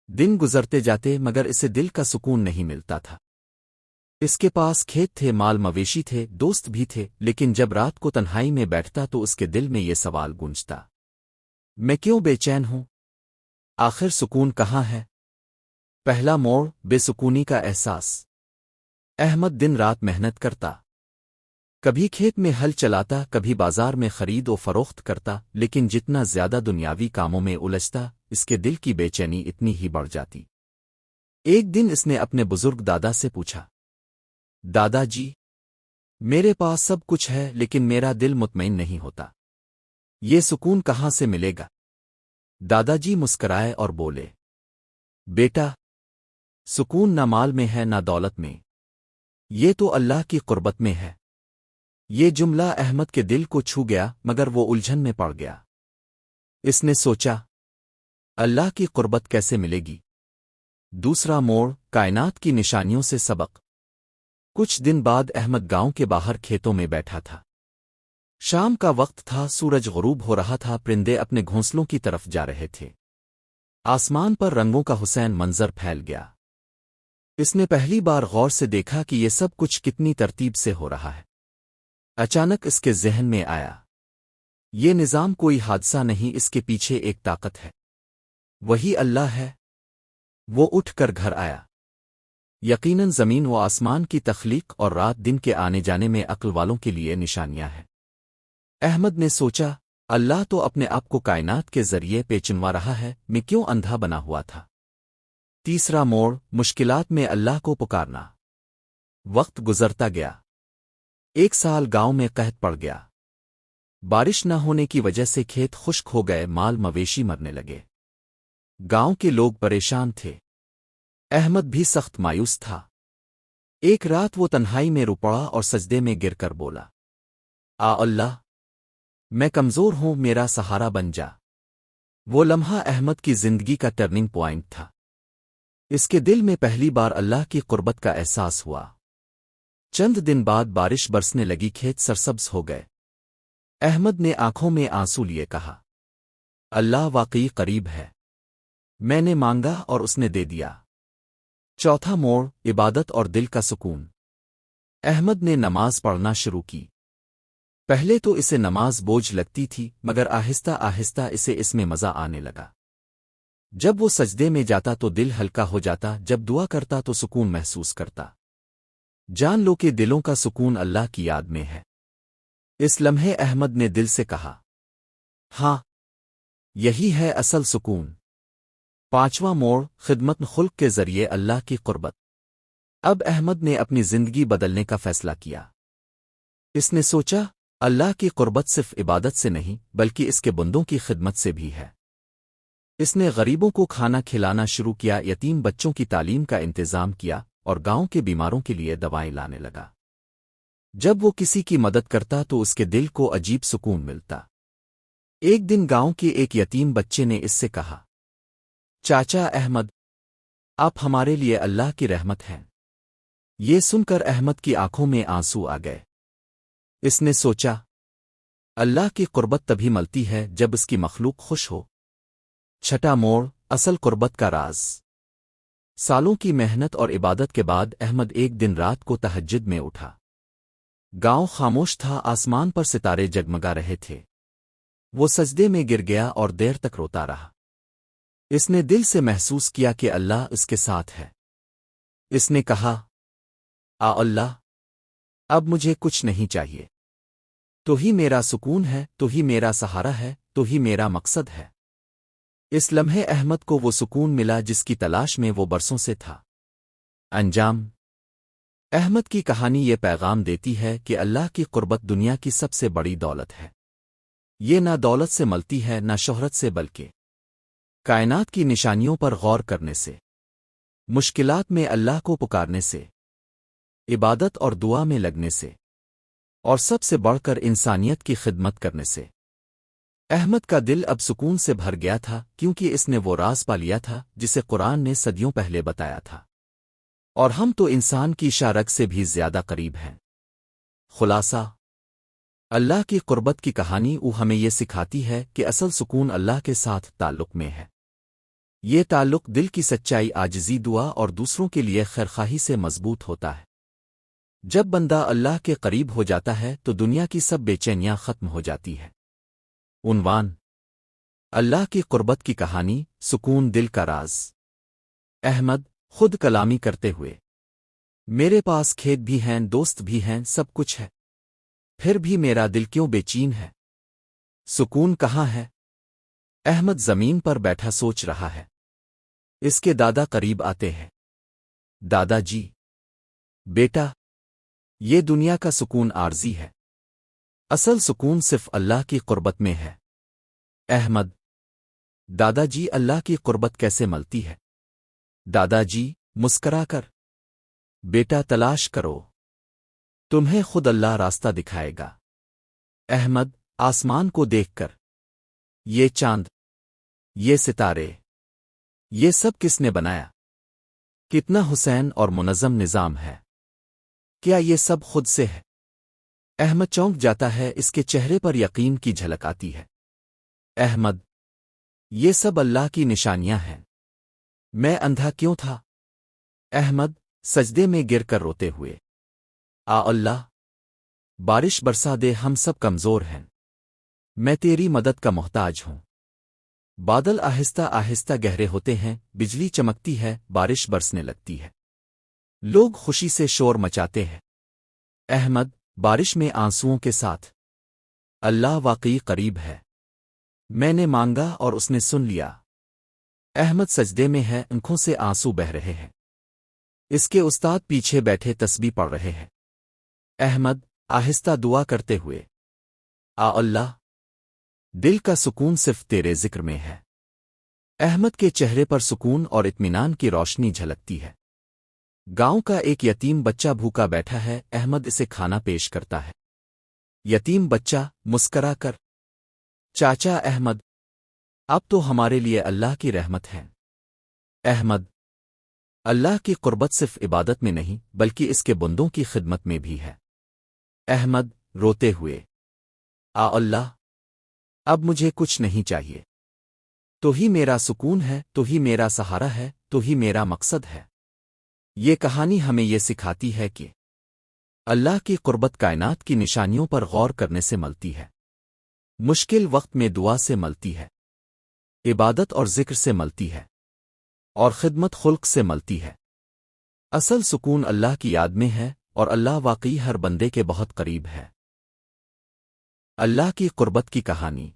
S1: دن گزرتے جاتے مگر اسے دل کا سکون نہیں ملتا تھا۔ اس کے پاس کھیت تھے، مال مویشی تھے، دوست بھی تھے، لیکن جب رات کو تنہائی میں بیٹھتا تو اس کے دل میں یہ سوال گونجتا: میں کیوں بے چین ہوں؟ آخر سکون کہاں ہے؟ پہلا موڑ، بے سکونی کا احساس۔ احمد دن رات محنت کرتا، کبھی کھیت میں ہل چلاتا، کبھی بازار میں خرید و فروخت کرتا، لیکن جتنا زیادہ دنیاوی کاموں میں الجھتا، اس کے دل کی بے چینی اتنی ہی بڑھ جاتی۔ ایک دن اس نے اپنے بزرگ دادا سے پوچھا، دادا جی، میرے پاس سب کچھ ہے لیکن میرا دل مطمئن نہیں ہوتا، یہ سکون کہاں سے ملے گا؟ دادا جی مسکرائے اور بولے، بیٹا، سکون نہ مال میں ہے نہ دولت میں، یہ تو اللہ کی قربت میں ہے۔ یہ جملہ احمد کے دل کو چھو گیا مگر وہ الجھن میں پڑ گیا۔ اس نے سوچا، اللہ کی قربت کیسے ملے گی؟ دوسرا موڑ، کائنات کی نشانیوں سے سبق۔ کچھ دن بعد احمد گاؤں کے باہر کھیتوں میں بیٹھا تھا۔ شام کا وقت تھا، سورج غروب ہو رہا تھا، پرندے اپنے گھونسلوں کی طرف جا رہے تھے۔ آسمان پر رنگوں کا حسین منظر پھیل گیا۔ اس نے پہلی بار غور سے دیکھا کہ یہ سب کچھ کتنی ترتیب سے ہو رہا ہے۔ اچانک اس کے ذہن میں آیا، یہ نظام کوئی حادثہ نہیں، اس کے پیچھے ایک طاقت ہے، وہی اللہ ہے۔ وہ اٹھ کر گھر آیا۔ یقیناً زمین و آسمان کی تخلیق اور رات دن کے آنے جانے میں عقل والوں کے لیے نشانیاں ہیں۔ احمد نے سوچا، اللہ تو اپنے آپ کو کائنات کے ذریعے پہچنوا رہا ہے، میں کیوں اندھا بنا ہوا تھا؟ تیسرا موڑ، مشکلات میں اللہ کو پکارنا۔ وقت گزرتا گیا۔ ایک سال گاؤں میں قحط پڑ گیا۔ بارش نہ ہونے کی وجہ سے کھیت خشک ہو گئے، مال مویشی مرنے لگے۔ گاؤں کے لوگ پریشان تھے۔ احمد بھی سخت مایوس تھا۔ ایک رات وہ تنہائی میں رو پڑا اور سجدے میں گر کر بولا، اللہ، میں کمزور ہوں، میرا سہارا بن جا۔ وہ لمحہ احمد کی زندگی کا ٹرننگ پوائنٹ تھا۔ اس کے دل میں پہلی بار اللہ کی قربت کا احساس ہوا۔ چند دن بعد بارش برسنے لگی، کھیت سرسبز ہو گئے۔ احمد نے آنکھوں میں آنسو لیے کہا، اللہ واقعی قریب ہے، میں نے مانگا اور اس نے دے دیا۔ چوتھا موڑ، عبادت اور دل کا سکون۔ احمد نے نماز پڑھنا شروع کی۔ پہلے تو اسے نماز بوجھ لگتی تھی مگر آہستہ آہستہ اسے اس میں مزہ آنے لگا۔ جب وہ سجدے میں جاتا تو دل ہلکا ہو جاتا، جب دعا کرتا تو سکون محسوس کرتا۔ جان لو کہ دلوں کا سکون اللہ کی یاد میں ہے۔ اس لمحے احمد نے دل سے کہا، ہاں، یہی ہے اصل سکون۔ پانچواں موڑ، خدمت خلق کے ذریعے اللہ کی قربت۔ اب احمد نے اپنی زندگی بدلنے کا فیصلہ کیا۔ اس نے سوچا، اللہ کی قربت صرف عبادت سے نہیں بلکہ اس کے بندوں کی خدمت سے بھی ہے۔ اس نے غریبوں کو کھانا کھلانا شروع کیا، یتیم بچوں کی تعلیم کا انتظام کیا اور گاؤں کے بیماروں کے لیے دوائیں لانے لگا۔ جب وہ کسی کی مدد کرتا تو اس کے دل کو عجیب سکون ملتا۔ ایک دن گاؤں کے ایک یتیم بچے نے اس سے کہا، چاچا احمد، آپ ہمارے لیے اللہ کی رحمت ہیں۔ یہ سن کر احمد کی آنکھوں میں آنسو آ گئے۔ اس نے سوچا، اللہ کی قربت تبھی ملتی ہے جب اس کی مخلوق خوش ہو۔ چھٹا موڑ، اصل قربت کا راز۔ سالوں کی محنت اور عبادت کے بعد احمد ایک دن رات کو تہجد میں اٹھا۔ گاؤں خاموش تھا، آسمان پر ستارے جگمگا رہے تھے۔ وہ سجدے میں گر گیا اور دیر تک روتا رہا۔ اس نے دل سے محسوس کیا کہ اللہ اس کے ساتھ ہے۔ اس نے کہا، اللہ، اب مجھے کچھ نہیں چاہیے، تو ہی میرا سکون ہے، تو ہی میرا سہارا ہے، تو ہی میرا مقصد ہے۔ اس لمحے احمد کو وہ سکون ملا جس کی تلاش میں وہ برسوں سے تھا۔ انجام۔ احمد کی کہانی یہ پیغام دیتی ہے کہ اللہ کی قربت دنیا کی سب سے بڑی دولت ہے۔ یہ نہ دولت سے ملتی ہے نہ شہرت سے، بلکہ کائنات کی نشانیوں پر غور کرنے سے، مشکلات میں اللہ کو پکارنے سے، عبادت اور دعا میں لگنے سے، اور سب سے بڑھ کر انسانیت کی خدمت کرنے سے۔ احمد کا دل اب سکون سے بھر گیا تھا کیونکہ اس نے وہ راز پا لیا تھا جسے قرآن نے صدیوں پہلے بتایا تھا، اور ہم تو انسان کی شارک سے بھی زیادہ قریب ہیں۔ خلاصہ، اللہ کی قربت کی کہانی ہمیں یہ سکھاتی ہے کہ اصل سکون اللہ کے ساتھ تعلق میں ہے۔ یہ تعلق دل کی سچائی، عاجزی، دعا اور دوسروں کے لیے خیرخواہی سے مضبوط ہوتا ہے۔ جب بندہ اللہ کے قریب ہو جاتا ہے تو دنیا کی سب بے چینیاں ختم ہو جاتی ہے۔ عنوان: اللہ کی قربت کی کہانی، سکون دل کا راز۔ احمد خود کلامی کرتے ہوئے، میرے پاس کھیت بھی ہیں، دوست بھی ہیں، سب کچھ ہے، پھر بھی میرا دل کیوں بے چین ہے؟ سکون کہاں ہے؟ احمد زمین پر بیٹھا سوچ رہا ہے۔ اس کے دادا قریب آتے ہیں۔ دادا جی، بیٹا، یہ دنیا کا سکون عارضی ہے، اصل سکون صرف اللہ کی قربت میں ہے۔ احمد: دادا جی، اللہ کی قربت کیسے ملتی ہے؟ دادا جی مسکرا کر: بیٹا تلاش کرو، تمہیں خود اللہ راستہ دکھائے گا۔ احمد آسمان کو دیکھ کر: یہ چاند، یہ ستارے، یہ سب کس نے بنایا؟ کتنا حسین اور منظم نظام ہے، کیا یہ سب خود سے ہے؟ احمد چونک جاتا ہے، اس کے چہرے پر یقین کی جھلک آتی ہے۔ احمد: یہ سب اللہ کی نشانیاں ہیں، میں اندھا کیوں تھا؟ احمد سجدے میں گر کر روتے ہوئے: اللہ، بارش برسا دے، ہم سب کمزور ہیں، میں تیری مدد کا محتاج ہوں۔ بادل آہستہ آہستہ گہرے ہوتے ہیں، بجلی چمکتی ہے، بارش برسنے لگتی ہے، لوگ خوشی سے شور مچاتے ہیں۔ احمد بارش میں آنسوؤں کے ساتھ: اللہ واقعی قریب ہے، میں نے مانگا اور اس نے سن لیا۔ احمد سجدے میں ہے، آنکھوں سے آنسو بہہ رہے ہیں، اس کے استاد پیچھے بیٹھے تسبیح پڑھ رہے ہیں۔ احمد آہستہ دعا کرتے ہوئے: اللہ، دل کا سکون صرف تیرے ذکر میں ہے۔ احمد کے چہرے پر سکون اور اطمینان کی روشنی جھلکتی ہے۔ گاؤں کا ایک یتیم بچہ بھوکا بیٹھا ہے، احمد اسے کھانا پیش کرتا ہے۔ یتیم بچہ مسکرا کر: چاچا احمد، اب تو ہمارے لیے اللہ کی رحمت ہے۔ احمد: اللہ کی قربت صرف عبادت میں نہیں بلکہ اس کے بندوں کی خدمت میں بھی ہے۔ احمد روتے ہوئے: اللہ، اب مجھے کچھ نہیں چاہیے، تو ہی میرا سکون ہے، تو ہی میرا سہارا ہے، تو ہی میرا مقصد ہے۔ یہ کہانی ہمیں یہ سکھاتی ہے کہ اللہ کی قربت کائنات کی نشانیوں پر غور کرنے سے ملتی ہے، مشکل وقت میں دعا سے ملتی ہے، عبادت اور ذکر سے ملتی ہے، اور خدمت خلق سے ملتی ہے۔ اصل سکون اللہ کی یاد میں ہے، اور اللہ واقعی ہر بندے کے بہت قریب ہے۔ اللہ کی قربت کی کہانی۔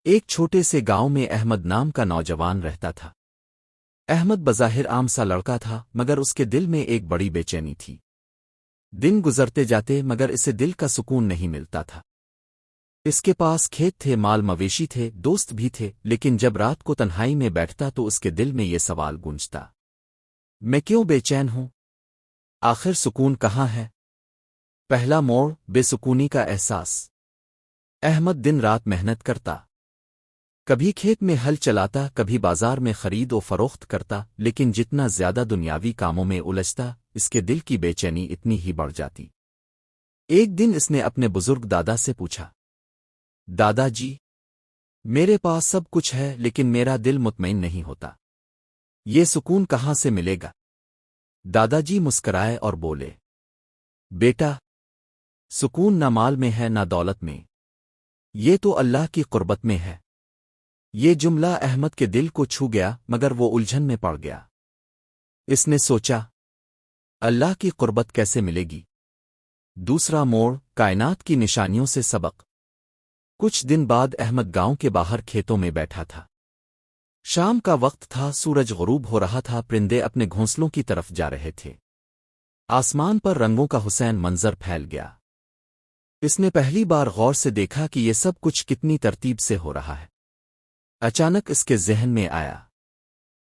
S1: ایک چھوٹے سے گاؤں میں احمد نام کا نوجوان رہتا تھا۔ احمد بظاہر عام سا لڑکا تھا، مگر اس کے دل میں ایک بڑی بے چینی تھی۔ دن گزرتے جاتے مگر اسے دل کا سکون نہیں ملتا تھا۔ اس کے پاس کھیت تھے، مال مویشی تھے، دوست بھی تھے، لیکن جب رات کو تنہائی میں بیٹھتا تو اس کے دل میں یہ سوال گونجتا: میں کیوں بے چین ہوں؟ آخر سکون کہاں ہے؟ پہلا موڑ: بے سکونی کا احساس۔ احمد دن رات محنت کرتا، کبھی کھیت میں ہل چلاتا، کبھی بازار میں خرید و فروخت کرتا، لیکن جتنا زیادہ دنیاوی کاموں میں الجھتا، اس کے دل کی بے چینی اتنی ہی بڑھ جاتی۔ ایک دن اس نے اپنے بزرگ دادا سے پوچھا: دادا جی، میرے پاس سب کچھ ہے لیکن میرا دل مطمئن نہیں ہوتا، یہ سکون کہاں سے ملے گا؟ دادا جی مسکرائے اور بولے: بیٹا، سکون نہ مال میں ہے نہ دولت میں، یہ تو اللہ کی قربت میں ہے۔ یہ جملہ احمد کے دل کو چھو گیا، مگر وہ الجھن میں پڑ گیا۔ اس نے سوچا: اللہ کی قربت کیسے ملے گی؟ دوسرا موڑ: کائنات کی نشانیوں سے سبق۔ کچھ دن بعد احمد گاؤں کے باہر کھیتوں میں بیٹھا تھا۔ شام کا وقت تھا، سورج غروب ہو رہا تھا، پرندے اپنے گھونسلوں کی طرف جا رہے تھے۔ آسمان پر رنگوں کا حسین منظر پھیل گیا۔ اس نے پہلی بار غور سے دیکھا کہ یہ سب کچھ کتنی ترتیب سے ہو رہا ہے۔ اچانک اس کے ذہن میں آیا: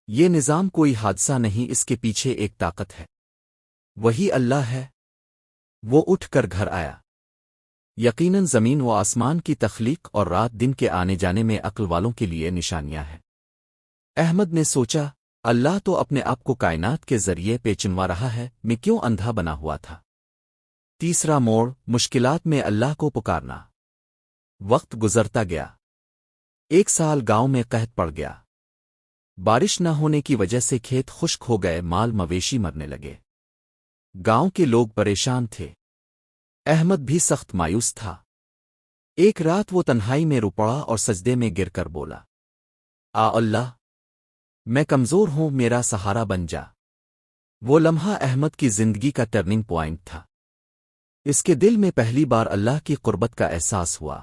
S1: یہ نظام کوئی حادثہ نہیں، اس کے پیچھے ایک طاقت ہے، وہی اللہ ہے۔ وہ اٹھ کر گھر آیا۔ یقیناً زمین و آسمان کی تخلیق اور رات دن کے آنے جانے میں عقل والوں کے لیے نشانیاں ہیں۔ احمد نے سوچا: اللہ تو اپنے آپ کو کائنات کے ذریعے پہچنوا رہا ہے، میں کیوں اندھا بنا ہوا تھا؟ تیسرا موڑ: مشکلات میں اللہ کو پکارنا۔ وقت گزرتا گیا۔ ایک سال گاؤں میں قحط پڑ گیا۔ بارش نہ ہونے کی وجہ سے کھیت خشک ہو گئے، مال مویشی مرنے لگے۔ گاؤں کے لوگ پریشان تھے۔ احمد بھی سخت مایوس تھا۔ ایک رات وہ تنہائی میں رو پڑا اور سجدے میں گر کر بولا: اللہ، میں کمزور ہوں، میرا سہارا بن جا۔ وہ لمحہ احمد کی زندگی کا ٹرننگ پوائنٹ تھا۔ اس کے دل میں پہلی بار اللہ کی قربت کا احساس ہوا۔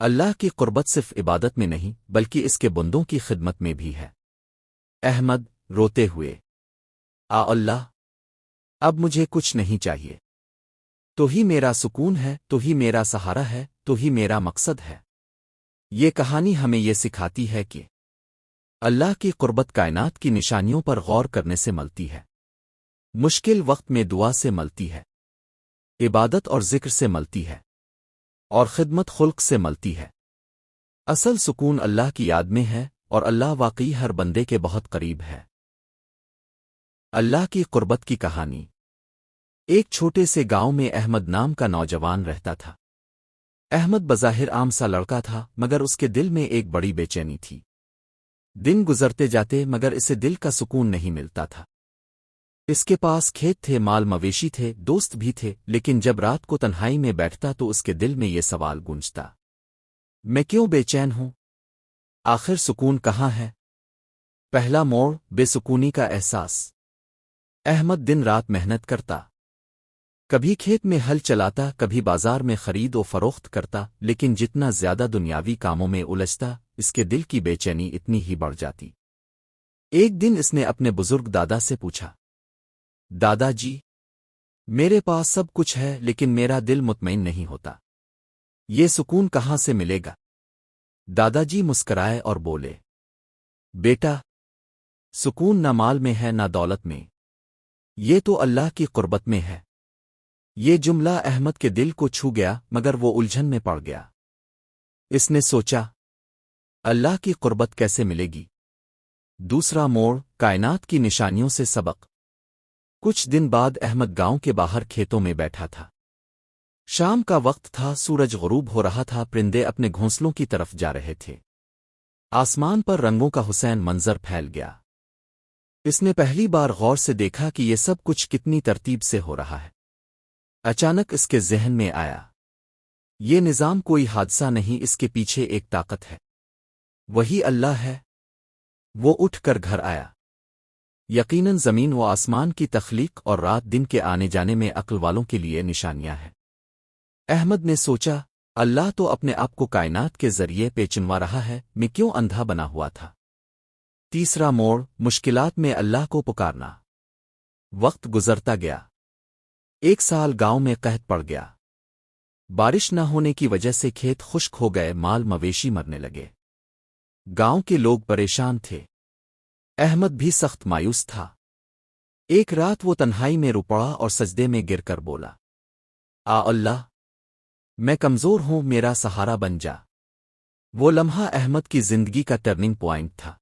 S1: اللہ کی قربت صرف عبادت میں نہیں بلکہ اس کے بندوں کی خدمت میں بھی ہے۔ احمد روتے ہوئے، اللہ، اب مجھے کچھ نہیں چاہیے، تو ہی میرا سکون ہے، تو ہی میرا سہارا ہے، تو ہی میرا مقصد ہے۔ یہ کہانی ہمیں یہ سکھاتی ہے کہ اللہ کی قربت کائنات کی نشانیوں پر غور کرنے سے ملتی ہے، مشکل وقت میں دعا سے ملتی ہے، عبادت اور ذکر سے ملتی ہے، اور خدمت خلق سے ملتی ہے۔ اصل سکون اللہ کی یاد میں ہے، اور اللہ واقعی ہر بندے کے بہت قریب ہے۔ اللہ کی قربت کی کہانی۔ ایک چھوٹے سے گاؤں میں احمد نام کا نوجوان رہتا تھا۔ احمد بظاہر عام سا لڑکا تھا، مگر اس کے دل میں ایک بڑی بے چینی تھی۔ دن گزرتے جاتے مگر اسے دل کا سکون نہیں ملتا تھا۔ اس کے پاس کھیت تھے، مال مویشی تھے، دوست بھی تھے، لیکن جب رات کو تنہائی میں بیٹھتا تو اس کے دل میں یہ سوال گونجتا، میں کیوں بے چین ہوں؟ آخر سکون کہاں ہے؟ پہلا موڑ، بے سکونی کا احساس۔ احمد دن رات محنت کرتا، کبھی کھیت میں ہل چلاتا، کبھی بازار میں خرید و فروخت کرتا، لیکن جتنا زیادہ دنیاوی کاموں میں الجھتا، اس کے دل کی بے چینی اتنی ہی بڑھ جاتی۔ ایک دن اس نے اپنے بزرگ دادا سے پوچھا، دادا جی، میرے پاس سب کچھ ہے لیکن میرا دل مطمئن نہیں ہوتا، یہ سکون کہاں سے ملے گا؟ دادا جی مسکرائے اور بولے، بیٹا، سکون نہ مال میں ہے نہ دولت میں، یہ تو اللہ کی قربت میں ہے۔ یہ جملہ احمد کے دل کو چھو گیا، مگر وہ الجھن میں پڑ گیا۔ اس نے سوچا، اللہ کی قربت کیسے ملے گی؟ دوسرا موڑ، کائنات کی نشانیوں سے سبق۔ کچھ دن بعد احمد گاؤں کے باہر کھیتوں میں بیٹھا تھا۔ شام کا وقت تھا، سورج غروب ہو رہا تھا، پرندے اپنے گھونسلوں کی طرف جا رہے تھے۔ آسمان پر رنگوں کا حسین منظر پھیل گیا۔ اس نے پہلی بار غور سے دیکھا کہ یہ سب کچھ کتنی ترتیب سے ہو رہا ہے۔ اچانک اس کے ذہن میں آیا، یہ نظام کوئی حادثہ نہیں، اس کے پیچھے ایک طاقت ہے، وہی اللہ ہے۔ وہ اٹھ کر گھر آیا۔ یقیناً زمین و آسمان کی تخلیق اور رات دن کے آنے جانے میں عقل والوں کے لیے نشانیاں ہیں۔ احمد نے سوچا، اللہ تو اپنے آپ کو کائنات کے ذریعے پہچنوا رہا ہے، میں کیوں اندھا بنا ہوا تھا؟ تیسرا موڑ، مشکلات میں اللہ کو پکارنا۔ وقت گزرتا گیا۔ ایک سال گاؤں میں قحط پڑ گیا۔ بارش نہ ہونے کی وجہ سے کھیت خشک ہو گئے، مال مویشی مرنے لگے۔ گاؤں کے لوگ پریشان تھے۔ احمد بھی سخت مایوس تھا۔ ایک رات وہ تنہائی میں رو پڑا اور سجدے میں گر کر بولا، اللہ، میں کمزور ہوں، میرا سہارا بن جا۔ وہ لمحہ احمد کی زندگی کا ٹرننگ پوائنٹ تھا۔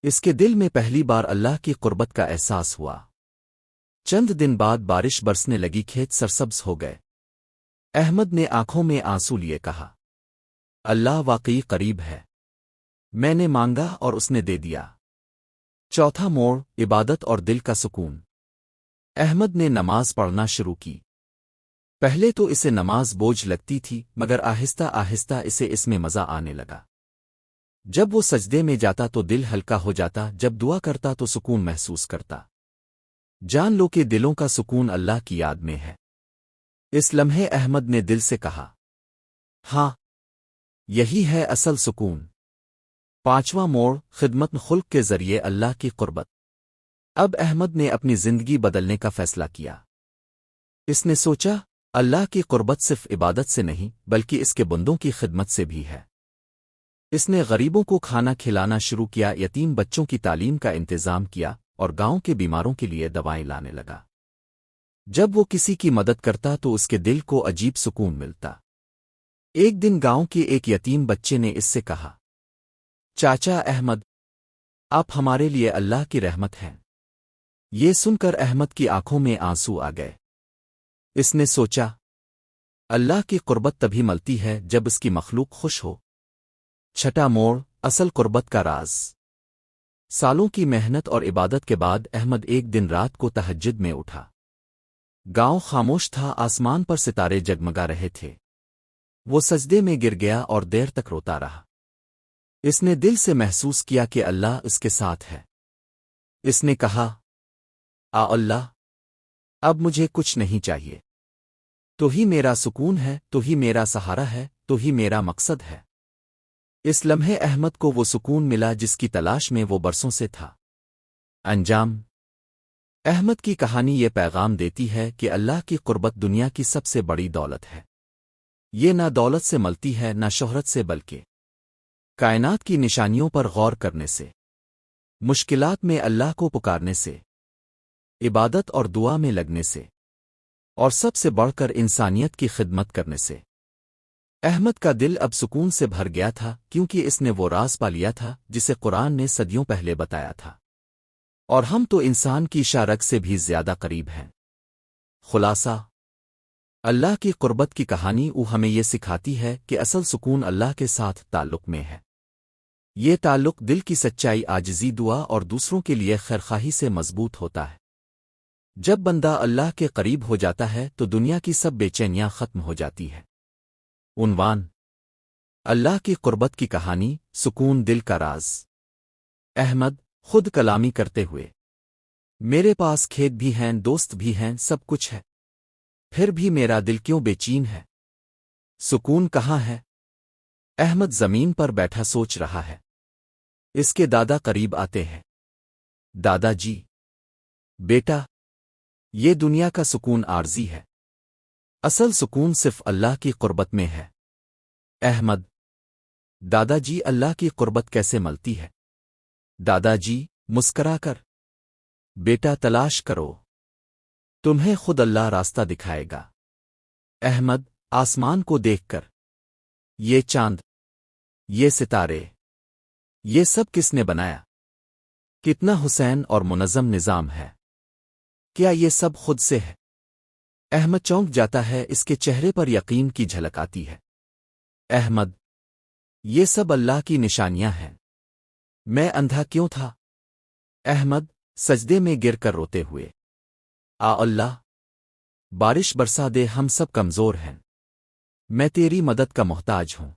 S1: اس کے دل میں پہلی بار اللہ کی قربت کا احساس ہوا۔ چند دن بعد بارش برسنے لگی، کھیت سرسبز ہو گئے۔ احمد نے آنکھوں میں آنسو لیے کہا، اللہ واقعی قریب ہے، میں نے مانگا اور اس نے دے دیا۔ چوتھا موڑ، عبادت اور دل کا سکون۔ احمد نے نماز پڑھنا شروع کی۔ پہلے تو اسے نماز بوجھ لگتی تھی، مگر آہستہ آہستہ اسے اس میں مزہ آنے لگا۔ جب وہ سجدے میں جاتا تو دل ہلکا ہو جاتا، جب دعا کرتا تو سکون محسوس کرتا۔ جان لو کہ دلوں کا سکون اللہ کی یاد میں ہے۔ اس لمحے احمد نے دل سے کہا، ہاں، یہی ہے اصل سکون۔ پانچواں موڑ، خدمت خلق کے ذریعے اللہ کی قربت۔ اب احمد نے اپنی زندگی بدلنے کا فیصلہ کیا۔ اس نے سوچا، اللہ کی قربت صرف عبادت سے نہیں بلکہ اس کے بندوں کی خدمت سے بھی ہے۔ اس نے غریبوں کو کھانا کھلانا شروع کیا، یتیم بچوں کی تعلیم کا انتظام کیا، اور گاؤں کے بیماروں کے لیے دوائیں لانے لگا۔ جب وہ کسی کی مدد کرتا تو اس کے دل کو عجیب سکون ملتا۔ ایک دن گاؤں کے ایک یتیم بچے نے اس سے کہا، چاچا احمد، آپ ہمارے لیے اللہ کی رحمت ہیں۔ یہ سن کر احمد کی آنکھوں میں آنسو آ گئے۔ اس نے سوچا، اللہ کی قربت تبھی ملتی ہے جب اس کی مخلوق خوش ہو۔ چھٹا موڑ، اصل قربت کا راز۔ سالوں کی محنت اور عبادت کے بعد احمد ایک دن رات کو تہجد میں اٹھا۔ گاؤں خاموش تھا، آسمان پر ستارے جگمگا رہے تھے۔ وہ سجدے میں گر گیا اور دیر تک روتا رہا۔ اس نے دل سے محسوس کیا کہ اللہ اس کے ساتھ ہے۔ اس نے کہا، اللہ، اب مجھے کچھ نہیں چاہیے، تو ہی میرا سکون ہے، تو ہی میرا سہارا ہے، تو ہی میرا مقصد ہے۔ اس لمحے احمد کو وہ سکون ملا جس کی تلاش میں وہ برسوں سے تھا۔ انجام: احمد کی کہانی یہ پیغام دیتی ہے کہ اللہ کی قربت دنیا کی سب سے بڑی دولت ہے۔ یہ نہ دولت سے ملتی ہے نہ شہرت سے، بلکہ کائنات کی نشانیوں پر غور کرنے سے، مشکلات میں اللہ کو پکارنے سے، عبادت اور دعا میں لگنے سے، اور سب سے بڑھ کر انسانیت کی خدمت کرنے سے۔ احمد کا دل اب سکون سے بھر گیا تھا، کیونکہ اس نے وہ راز پا لیا تھا جسے قرآن نے صدیوں پہلے بتایا تھا، اور ہم تو انسان کی شارک سے بھی زیادہ قریب ہیں۔ خلاصہ: اللہ کی قربت کی کہانی ہمیں یہ سکھاتی ہے کہ اصل سکون اللہ کے ساتھ تعلق میں ہے۔ یہ تعلق دل کی سچائی، عاجزی، دعا اور دوسروں کے لیے خیرخواہی سے مضبوط ہوتا ہے۔ جب بندہ اللہ کے قریب ہو جاتا ہے تو دنیا کی سب بے چینیاں ختم ہو جاتی ہے۔ عنوان: اللہ کی قربت کی کہانی، سکون دل کا راز۔ احمد خود کلامی کرتے ہوئے: میرے پاس کھیت بھی ہیں، دوست بھی ہیں، سب کچھ ہے، پھر بھی میرا دل کیوں بے چین ہے؟ سکون کہاں ہے؟ احمد زمین پر بیٹھا سوچ رہا ہے۔ اس کے دادا قریب آتے ہیں۔ دادا جی: بیٹا، یہ دنیا کا سکون عارضی ہے، اصل سکون صرف اللہ کی قربت میں ہے۔ احمد: دادا جی، اللہ کی قربت کیسے ملتی ہے؟ دادا جی مسکرا کر: بیٹا تلاش کرو، تمہیں خود اللہ راستہ دکھائے گا۔ احمد آسمان کو دیکھ کر: یہ چاند، یہ ستارے، یہ سب کس نے بنایا؟ کتنا حسین اور منظم نظام ہے، کیا یہ سب خود سے ہے؟ احمد چونک جاتا ہے، اس کے چہرے پر یقین کی جھلک آتی ہے۔ احمد: یہ سب اللہ کی نشانیاں ہیں، میں اندھا کیوں تھا؟ احمد سجدے میں گر کر روتے ہوئے: اللہ، بارش برسا دے، ہم سب کمزور ہیں، میں تیری مدد کا محتاج ہوں۔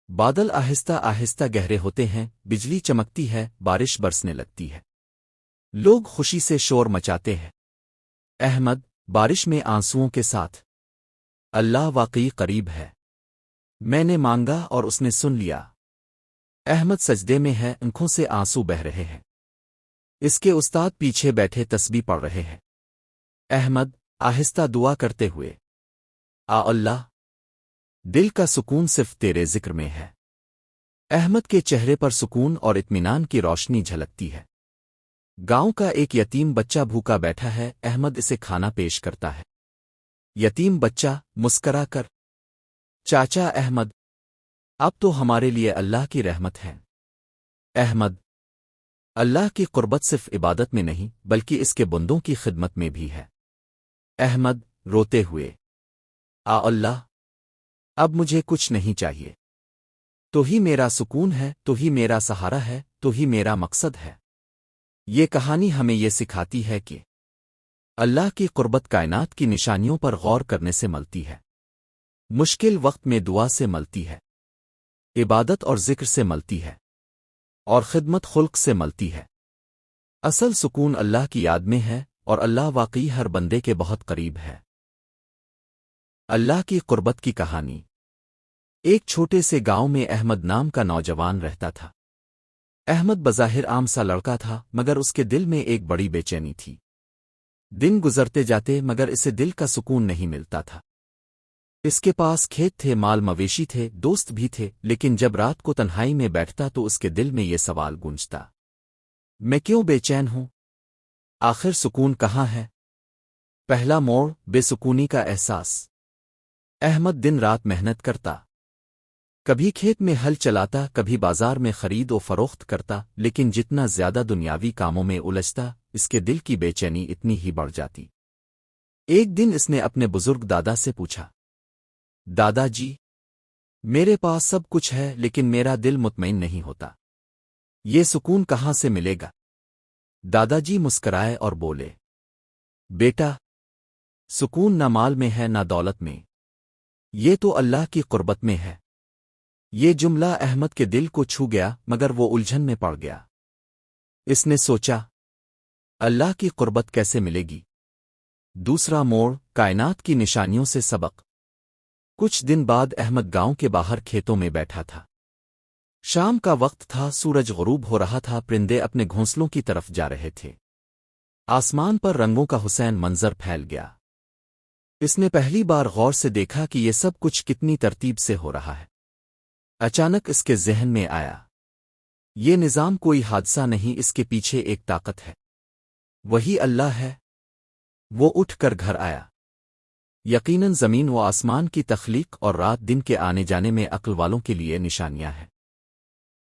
S1: بادل آہستہ آہستہ گہرے ہوتے ہیں، بجلی چمکتی ہے، بارش برسنے لگتی ہے، لوگ خوشی سے شور مچاتے ہیں۔ احمد بارش میں آنسوؤں کے ساتھ: اللہ واقعی قریب ہے، میں نے مانگا اور اس نے سن لیا۔ احمد سجدے میں ہے، آنکھوں سے آنسو بہہ رہے ہیں، اس کے استاد پیچھے بیٹھے تسبیح پڑھ رہے ہیں۔ احمد آہستہ دعا کرتے ہوئے: اللہ، دل کا سکون صرف تیرے ذکر میں ہے۔ احمد کے چہرے پر سکون اور اطمینان کی روشنی جھلکتی ہے۔ گاؤں کا ایک یتیم بچہ بھوکا بیٹھا ہے، احمد اسے کھانا پیش کرتا ہے۔ یتیم بچہ مسکرا کر: چاچا احمد، اب تو ہمارے لیے اللہ کی رحمت ہے۔ احمد: اللہ کی قربت صرف عبادت میں نہیں بلکہ اس کے بندوں کی خدمت میں بھی ہے۔ احمد روتے ہوئے: اللہ، اب مجھے کچھ نہیں چاہیے، تو ہی میرا سکون ہے، تو ہی میرا سہارا ہے، تو ہی میرا مقصد ہے۔ یہ کہانی ہمیں یہ سکھاتی ہے کہ اللہ کی قربت کائنات کی نشانیوں پر غور کرنے سے ملتی ہے، مشکل وقت میں دعا سے ملتی ہے، عبادت اور ذکر سے ملتی ہے، اور خدمت خلق سے ملتی ہے۔ اصل سکون اللہ کی یاد میں ہے، اور اللہ واقعی ہر بندے کے بہت قریب ہے۔ اللہ کی قربت کی کہانی۔ ایک چھوٹے سے گاؤں میں احمد نام کا نوجوان رہتا تھا۔ احمد بظاہر عام سا لڑکا تھا، مگر اس کے دل میں ایک بڑی بے چینی تھی۔ دن گزرتے جاتے مگر اسے دل کا سکون نہیں ملتا تھا۔ اس کے پاس کھیت تھے، مال مویشی تھے، دوست بھی تھے، لیکن جب رات کو تنہائی میں بیٹھتا تو اس کے دل میں یہ سوال گونجتا: میں کیوں بے چین ہوں؟ آخر سکون کہاں ہے؟ پہلا موڑ: بے سکونی کا احساس۔ احمد دن رات محنت کرتا، کبھی کھیت میں ہل چلاتا، کبھی بازار میں خرید و فروخت کرتا، لیکن جتنا زیادہ دنیاوی کاموں میں الجھتا، اس کے دل کی بے چینی اتنی ہی بڑھ جاتی۔ ایک دن اس نے اپنے بزرگ دادا سے پوچھا: دادا جی، میرے پاس سب کچھ ہے لیکن میرا دل مطمئن نہیں ہوتا، یہ سکون کہاں سے ملے گا؟ دادا جی مسکرائے اور بولے: بیٹا، سکون نہ مال میں ہے نہ دولت میں، یہ تو اللہ کی قربت میں ہے۔ یہ جملہ احمد کے دل کو چھو گیا، مگر وہ الجھن میں پڑ گیا۔ اس نے سوچا: اللہ کی قربت کیسے ملے گی؟ دوسرا موڑ: کائنات کی نشانیوں سے سبق۔ کچھ دن بعد احمد گاؤں کے باہر کھیتوں میں بیٹھا تھا۔ شام کا وقت تھا، سورج غروب ہو رہا تھا، پرندے اپنے گھونسلوں کی طرف جا رہے تھے۔ آسمان پر رنگوں کا حسین منظر پھیل گیا۔ اس نے پہلی بار غور سے دیکھا کہ یہ سب کچھ کتنی ترتیب سے ہو رہا ہے۔ اچانک اس کے ذہن میں آیا، یہ نظام کوئی حادثہ نہیں، اس کے پیچھے ایک طاقت ہے، وہی اللہ ہے۔ وہ اٹھ کر گھر آیا۔ یقیناً زمین و آسمان کی تخلیق اور رات دن کے آنے جانے میں عقل والوں کے لیے نشانیاں ہیں۔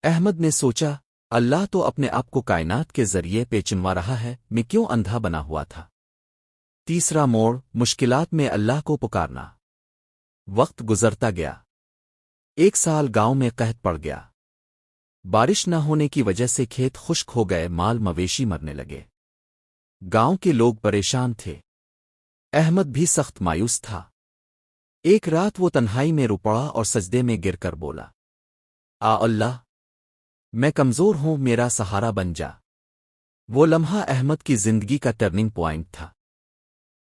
S1: احمد نے سوچا، اللہ تو اپنے آپ کو کائنات کے ذریعے پہچنوا رہا ہے، میں کیوں اندھا بنا ہوا تھا؟ تیسرا موڑ، مشکلات میں اللہ کو پکارنا۔ وقت گزرتا گیا۔ 1 سال گاؤں میں قحط پڑ گیا۔ بارش نہ ہونے کی وجہ سے کھیت خشک ہو گئے، مال مویشی مرنے لگے۔ گاؤں کے لوگ پریشان تھے۔ احمد بھی سخت مایوس تھا۔ ایک رات وہ تنہائی میں رو پڑا اور سجدے میں گر کر بولا، اللہ، میں کمزور ہوں، میرا سہارا بن جا۔ وہ لمحہ احمد کی زندگی کا ٹرننگ پوائنٹ تھا۔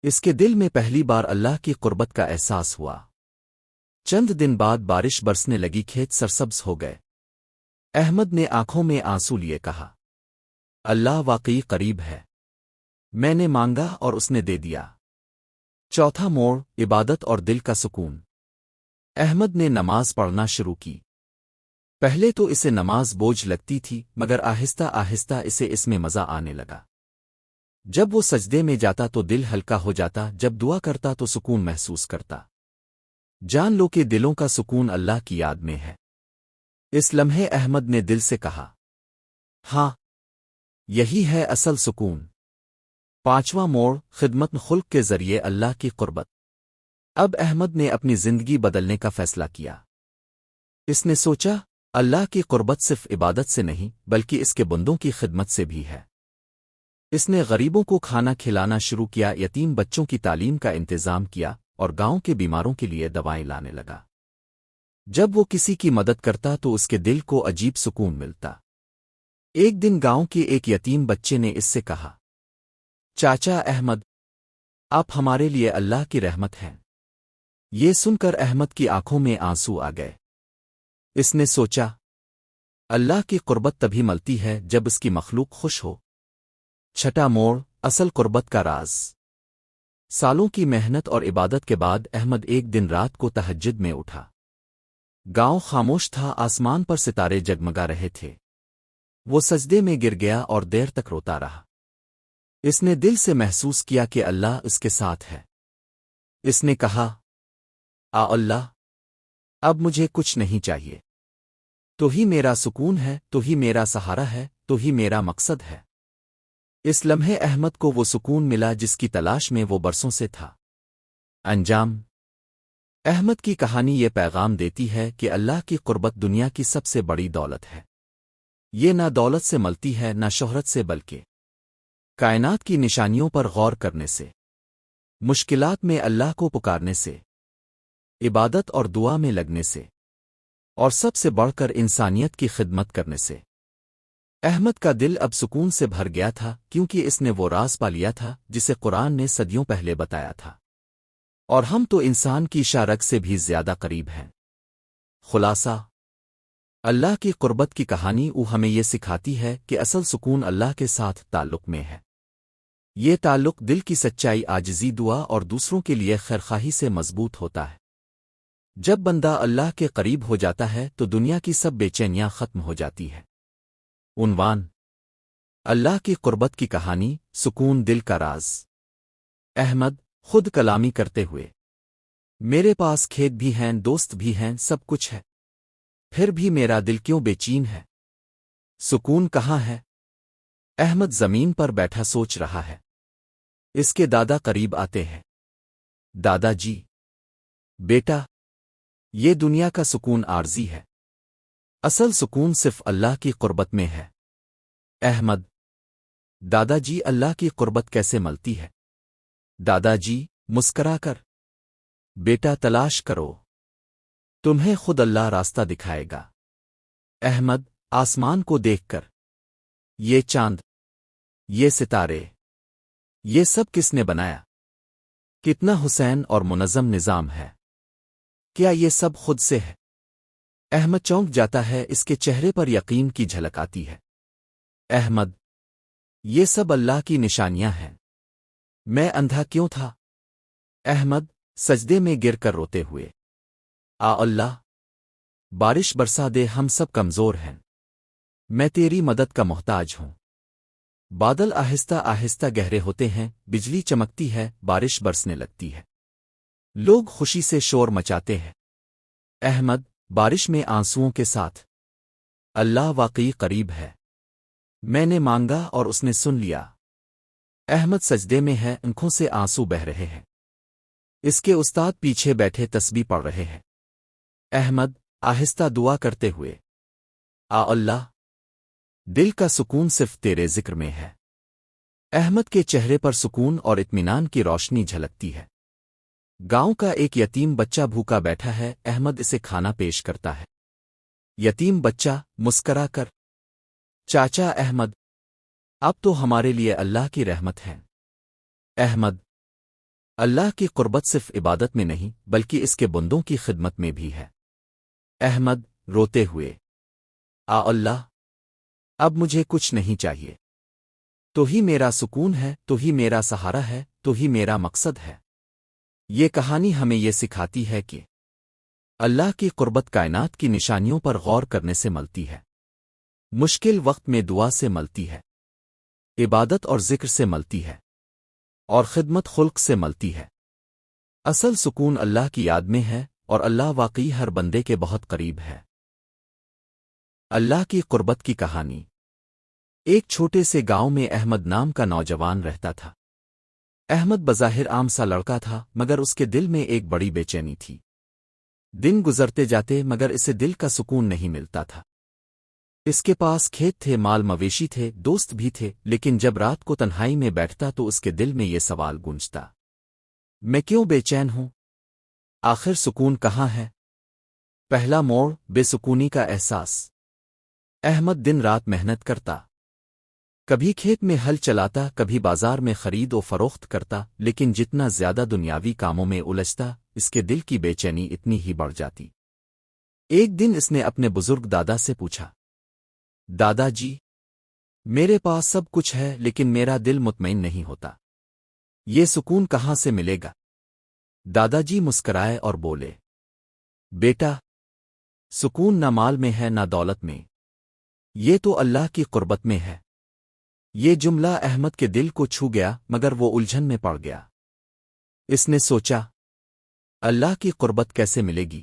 S1: اس کے دل میں پہلی بار اللہ کی قربت کا احساس ہوا۔ چند دن بعد بارش برسنے لگی، کھیت سرسبز ہو گئے۔ احمد نے آنکھوں میں آنسو لیے کہا، اللہ واقعی قریب ہے، میں نے مانگا اور اس نے دے دیا۔ چوتھا موڑ، عبادت اور دل کا سکون۔ احمد نے نماز پڑھنا شروع کی۔ پہلے تو اسے نماز بوجھ لگتی تھی، مگر آہستہ آہستہ اسے اس میں مزہ آنے لگا۔ جب وہ سجدے میں جاتا تو دل ہلکا ہو جاتا، جب دعا کرتا تو سکون محسوس کرتا۔ جان لو کہ دلوں کا سکون اللہ کی یاد میں ہے۔ اس لمحے احمد نے دل سے کہا، ہاں، یہی ہے اصل سکون۔ پانچواں موڑ، خدمت خلق کے ذریعے اللہ کی قربت۔ اب احمد نے اپنی زندگی بدلنے کا فیصلہ کیا۔ اس نے سوچا، اللہ کی قربت صرف عبادت سے نہیں بلکہ اس کے بندوں کی خدمت سے بھی ہے۔ اس نے غریبوں کو کھانا کھلانا شروع کیا، یتیم بچوں کی تعلیم کا انتظام کیا اور گاؤں کے بیماروں کے لیے دوائیں لانے لگا۔ جب وہ کسی کی مدد کرتا تو اس کے دل کو عجیب سکون ملتا۔ ایک دن گاؤں کے ایک یتیم بچے نے اس سے کہا، چاچا احمد، آپ ہمارے لیے اللہ کی رحمت ہیں۔ یہ سن کر احمد کی آنکھوں میں آنسو آ گئے۔ اس نے سوچا، اللہ کی قربت تبھی ملتی ہے جب اس کی مخلوق خوش ہو۔ چھٹا موڑ، اصل قربت کا راز۔ سالوں کی محنت اور عبادت کے بعد احمد ایک دن رات کو تہجد میں اٹھا۔ گاؤں خاموش تھا، آسمان پر ستارے جگمگا رہے تھے۔ وہ سجدے میں گر گیا اور دیر تک روتا رہا۔ اس نے دل سے محسوس کیا کہ اللہ اس کے ساتھ ہے۔ اس نے کہا، اللہ، اب مجھے کچھ نہیں چاہیے، تو ہی میرا سکون ہے، تو ہی میرا سہارا ہے، تو ہی میرا مقصد ہے۔ اس لمحے احمد کو وہ سکون ملا جس کی تلاش میں وہ برسوں سے تھا۔ انجام، احمد کی کہانی یہ پیغام دیتی ہے کہ اللہ کی قربت دنیا کی سب سے بڑی دولت ہے۔ یہ نہ دولت سے ملتی ہے، نہ شہرت سے، بلکہ کائنات کی نشانیوں پر غور کرنے سے، مشکلات میں اللہ کو پکارنے سے، عبادت اور دعا میں لگنے سے، اور سب سے بڑھ کر انسانیت کی خدمت کرنے سے۔ احمد کا دل اب سکون سے بھر گیا تھا، کیونکہ اس نے وہ راز پا لیا تھا جسے قرآن نے صدیوں پہلے بتایا تھا، اور ہم تو انسان کی شارک سے بھی زیادہ قریب ہیں۔ خلاصہ، اللہ کی قربت کی کہانی ہمیں یہ سکھاتی ہے کہ اصل سکون اللہ کے ساتھ تعلق میں ہے۔ یہ تعلق دل کی سچائی، عاجزی، دعا اور دوسروں کے لیے خیرخواہی سے مضبوط ہوتا ہے۔ جب بندہ اللہ کے قریب ہو جاتا ہے تو دنیا کی سب بے چینیاں ختم ہو جاتی ہے۔ عنوان: اللہ کی قربت کی کہانی، سکون دل کا راز۔ احمد خود کلامی کرتے ہوئے، میرے پاس کھیت بھی ہیں، دوست بھی ہیں، سب کچھ ہے، پھر بھی میرا دل کیوں بے چین ہے؟ سکون کہاں ہے؟ احمد زمین پر بیٹھا سوچ رہا ہے۔ اس کے دادا قریب آتے ہیں۔ دادا جی، بیٹا، یہ دنیا کا سکون عارضی ہے، اصل سکون صرف اللہ کی قربت میں ہے۔ احمد: دادا جی، اللہ کی قربت کیسے ملتی ہے؟ دادا جی مسکرا کر: بیٹا تلاش کرو، تمہیں خود اللہ راستہ دکھائے گا۔ احمد: آسمان کو دیکھ کر، یہ چاند، یہ ستارے، یہ سب کس نے بنایا؟ کتنا حسین اور منظم نظام ہے۔ کیا یہ سب خود سے ہے؟ احمد چونک جاتا ہے، اس کے چہرے پر یقین کی جھلک آتی ہے۔ احمد، یہ سب اللہ کی نشانیاں ہیں۔ میں اندھا کیوں تھا؟ احمد سجدے میں گر کر روتے ہوئے، اللہ، بارش برسا دے، ہم سب کمزور ہیں، میں تیری مدد کا محتاج ہوں۔ بادل آہستہ آہستہ گہرے ہوتے ہیں، بجلی چمکتی ہے، بارش برسنے لگتی ہے، لوگ خوشی سے شور مچاتے ہیں۔ احمد بارش میں آنسوؤں کے ساتھ، اللہ واقعی قریب ہے، میں نے مانگا اور اس نے سن لیا۔ احمد سجدے میں ہے، آنکھوں سے آنسو بہہ رہے ہیں، اس کے استاد پیچھے بیٹھے تسبیح پڑھ رہے ہیں۔ احمد آہستہ دعا کرتے ہوئے، اللہ، دل کا سکون صرف تیرے ذکر میں ہے۔ احمد کے چہرے پر سکون اور اطمینان کی روشنی جھلکتی ہے۔ گاؤں کا ایک یتیم بچہ بھوکا بیٹھا ہے، احمد اسے کھانا پیش کرتا ہے۔ یتیم بچہ مسکرا کر، چاچا احمد، اب تو ہمارے لیے اللہ کی رحمت ہے۔ احمد، اللہ کی قربت صرف عبادت میں نہیں بلکہ اس کے بندوں کی خدمت میں بھی ہے۔ احمد روتے ہوئے، اللہ، اب مجھے کچھ نہیں چاہیے، تو ہی میرا سکون ہے، تو ہی میرا سہارا ہے، تو ہی میرا مقصد ہے۔ یہ کہانی ہمیں یہ سکھاتی ہے کہ اللہ کی قربت کائنات کی نشانیوں پر غور کرنے سے ملتی ہے، مشکل وقت میں دعا سے ملتی ہے، عبادت اور ذکر سے ملتی ہے، اور خدمت خلق سے ملتی ہے۔ اصل سکون اللہ کی یاد میں ہے، اور اللہ واقعی ہر بندے کے بہت قریب ہے۔ اللہ کی قربت کی کہانی۔ ایک چھوٹے سے گاؤں میں احمد نام کا نوجوان رہتا تھا۔ احمد بظاہر عام سا لڑکا تھا، مگر اس کے دل میں ایک بڑی بے چینی تھی۔ دن گزرتے جاتے مگر اسے دل کا سکون نہیں ملتا تھا۔ اس کے پاس کھیت تھے، مال مویشی تھے، دوست بھی تھے، لیکن جب رات کو تنہائی میں بیٹھتا تو اس کے دل میں یہ سوال گونجتا، میں کیوں بے چین ہوں؟ آخر سکون کہاں ہے؟ پہلا موڑ، بے سکونی کا احساس۔ احمد دن رات محنت کرتا، کبھی کھیت میں ہل چلاتا، کبھی بازار میں خرید و فروخت کرتا، لیکن جتنا زیادہ دنیاوی کاموں میں الجھتا، اس کے دل کی بے چینی اتنی ہی بڑھ جاتی۔ ایک دن اس نے اپنے بزرگ دادا سے پوچھا، دادا جی، میرے پاس سب کچھ ہے لیکن میرا دل مطمئن نہیں ہوتا، یہ سکون کہاں سے ملے گا؟ دادا جی مسکرائے اور بولے، بیٹا، سکون نہ مال میں ہے نہ دولت میں، یہ تو اللہ کی قربت میں ہے۔ یہ جملہ احمد کے دل کو چھو گیا، مگر وہ الجھن میں پڑ گیا۔ اس نے سوچا، اللہ کی قربت کیسے ملے گی؟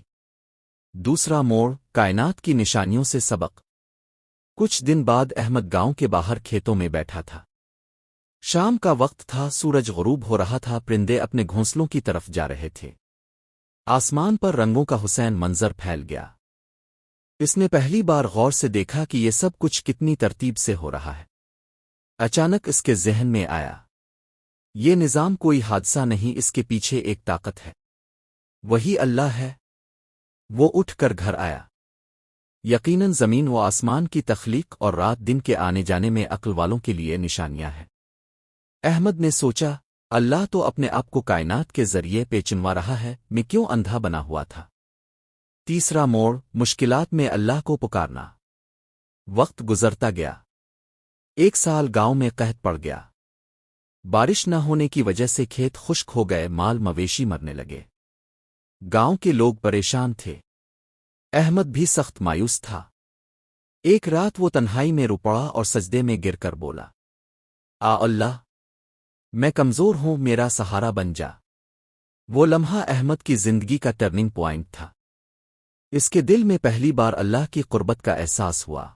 S1: دوسرا موڑ، کائنات کی نشانیوں سے سبق۔ کچھ دن بعد احمد گاؤں کے باہر کھیتوں میں بیٹھا تھا۔ شام کا وقت تھا، سورج غروب ہو رہا تھا، پرندے اپنے گھونسلوں کی طرف جا رہے تھے۔ آسمان پر رنگوں کا حسین منظر پھیل گیا۔ اس نے پہلی بار غور سے دیکھا کہ یہ سب کچھ کتنی ترتیب سے ہو رہا ہے۔ اچانک اس کے ذہن میں آیا، یہ نظام کوئی حادثہ نہیں، اس کے پیچھے ایک طاقت ہے، وہی اللہ ہے۔ وہ اٹھ کر گھر آیا۔ یقیناً زمین و آسمان کی تخلیق اور رات دن کے آنے جانے میں عقل والوں کے لیے نشانیاں ہیں۔ احمد نے سوچا، اللہ تو اپنے آپ کو کائنات کے ذریعے پہچنوا رہا ہے، میں کیوں اندھا بنا ہوا تھا؟ تیسرا موڑ، مشکلات میں اللہ کو پکارنا۔ وقت گزرتا گیا۔ ایک سال گاؤں میں قحط پڑ گیا۔ بارش نہ ہونے کی وجہ سے کھیت خشک ہو گئے، مال مویشی مرنے لگے۔ گاؤں کے لوگ پریشان تھے۔ احمد بھی سخت مایوس تھا۔ ایک رات وہ تنہائی میں رو پڑا اور سجدے میں گر کر بولا، اللہ، میں کمزور ہوں، میرا سہارا بن جا۔ وہ لمحہ احمد کی زندگی کا ٹرننگ پوائنٹ تھا۔ اس کے دل میں پہلی بار اللہ کی قربت کا احساس ہوا۔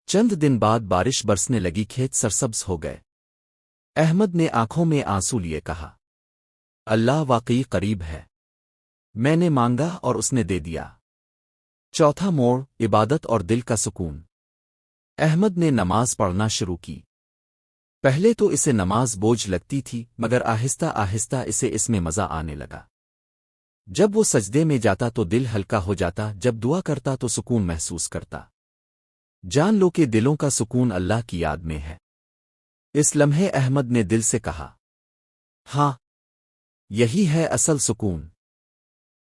S1: چند دن بعد بارش برسنے لگی، کھیت سرسبز ہو گئے۔ احمد نے آنکھوں میں آنسو لیے کہا، اللہ واقعی قریب ہے، میں نے مانگا اور اس نے دے دیا۔ چوتھا موڑ، عبادت اور دل کا سکون۔ احمد نے نماز پڑھنا شروع کی۔ پہلے تو اسے نماز بوجھ لگتی تھی، مگر آہستہ آہستہ اسے اس میں مزہ آنے لگا۔ جب وہ سجدے میں جاتا تو دل ہلکا ہو جاتا، جب دعا کرتا تو سکون محسوس کرتا۔ جان لو کہ دلوں کا سکون اللہ کی یاد میں ہے۔ اس لمحے احمد نے دل سے کہا، ہاں، یہی ہے اصل سکون۔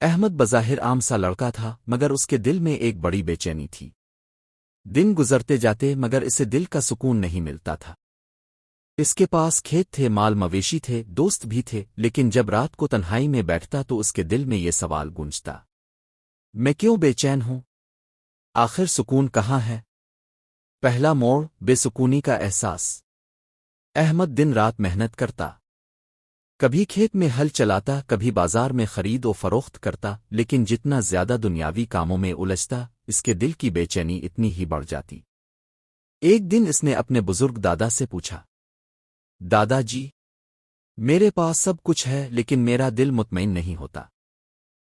S1: احمد بظاہر عام سا لڑکا تھا مگر اس کے دل میں ایک بڑی بے چینی تھی۔ دن گزرتے جاتے مگر اسے دل کا سکون نہیں ملتا تھا۔ اس کے پاس کھیت تھے، مال مویشی تھے، دوست بھی تھے، لیکن جب رات کو تنہائی میں بیٹھتا تو اس کے دل میں یہ سوال گونجتا: میں کیوں بے چین ہوں؟ آخر سکون کہاں ہے؟ پہلا موڑ: بے سکونی کا احساس۔ احمد دن رات محنت کرتا، کبھی کھیت میں ہل چلاتا، کبھی بازار میں خرید و فروخت کرتا، لیکن جتنا زیادہ دنیاوی کاموں میں الجھتا، اس کے دل کی بے چینی اتنی ہی بڑھ جاتی۔ ایک دن اس نے اپنے بزرگ دادا سے پوچھا: دادا جی، میرے پاس سب کچھ ہے لیکن میرا دل مطمئن نہیں ہوتا،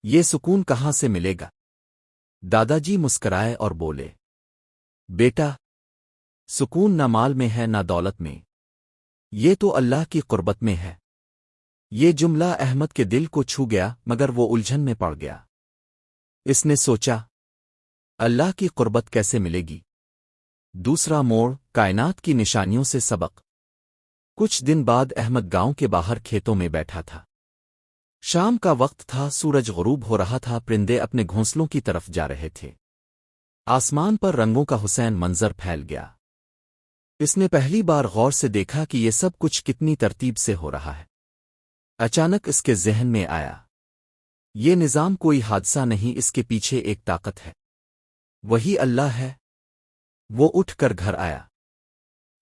S1: یہ سکون کہاں سے ملے گا؟ دادا جی مسکرائے اور بولے: بیٹا، سکون نہ مال میں ہے نہ دولت میں، یہ تو اللہ کی قربت میں ہے۔ یہ جملہ احمد کے دل کو چھو گیا مگر وہ الجھن میں پڑ گیا۔ اس نے سوچا: اللہ کی قربت کیسے ملے گی؟ دوسرا موڑ: کائنات کی نشانیوں سے سبق۔ کچھ دن بعد احمد گاؤں کے باہر کھیتوں میں بیٹھا تھا۔ شام کا وقت تھا، سورج غروب ہو رہا تھا، پرندے اپنے گھونسلوں کی طرف جا رہے تھے۔ آسمان پر رنگوں کا حسین منظر پھیل گیا۔ اس نے پہلی بار غور سے دیکھا کہ یہ سب کچھ کتنی ترتیب سے ہو رہا ہے۔ اچانک اس کے ذہن میں آیا: یہ نظام کوئی حادثہ نہیں، اس کے پیچھے ایک طاقت ہے، وہی اللہ ہے۔ وہ اٹھ کر گھر آیا۔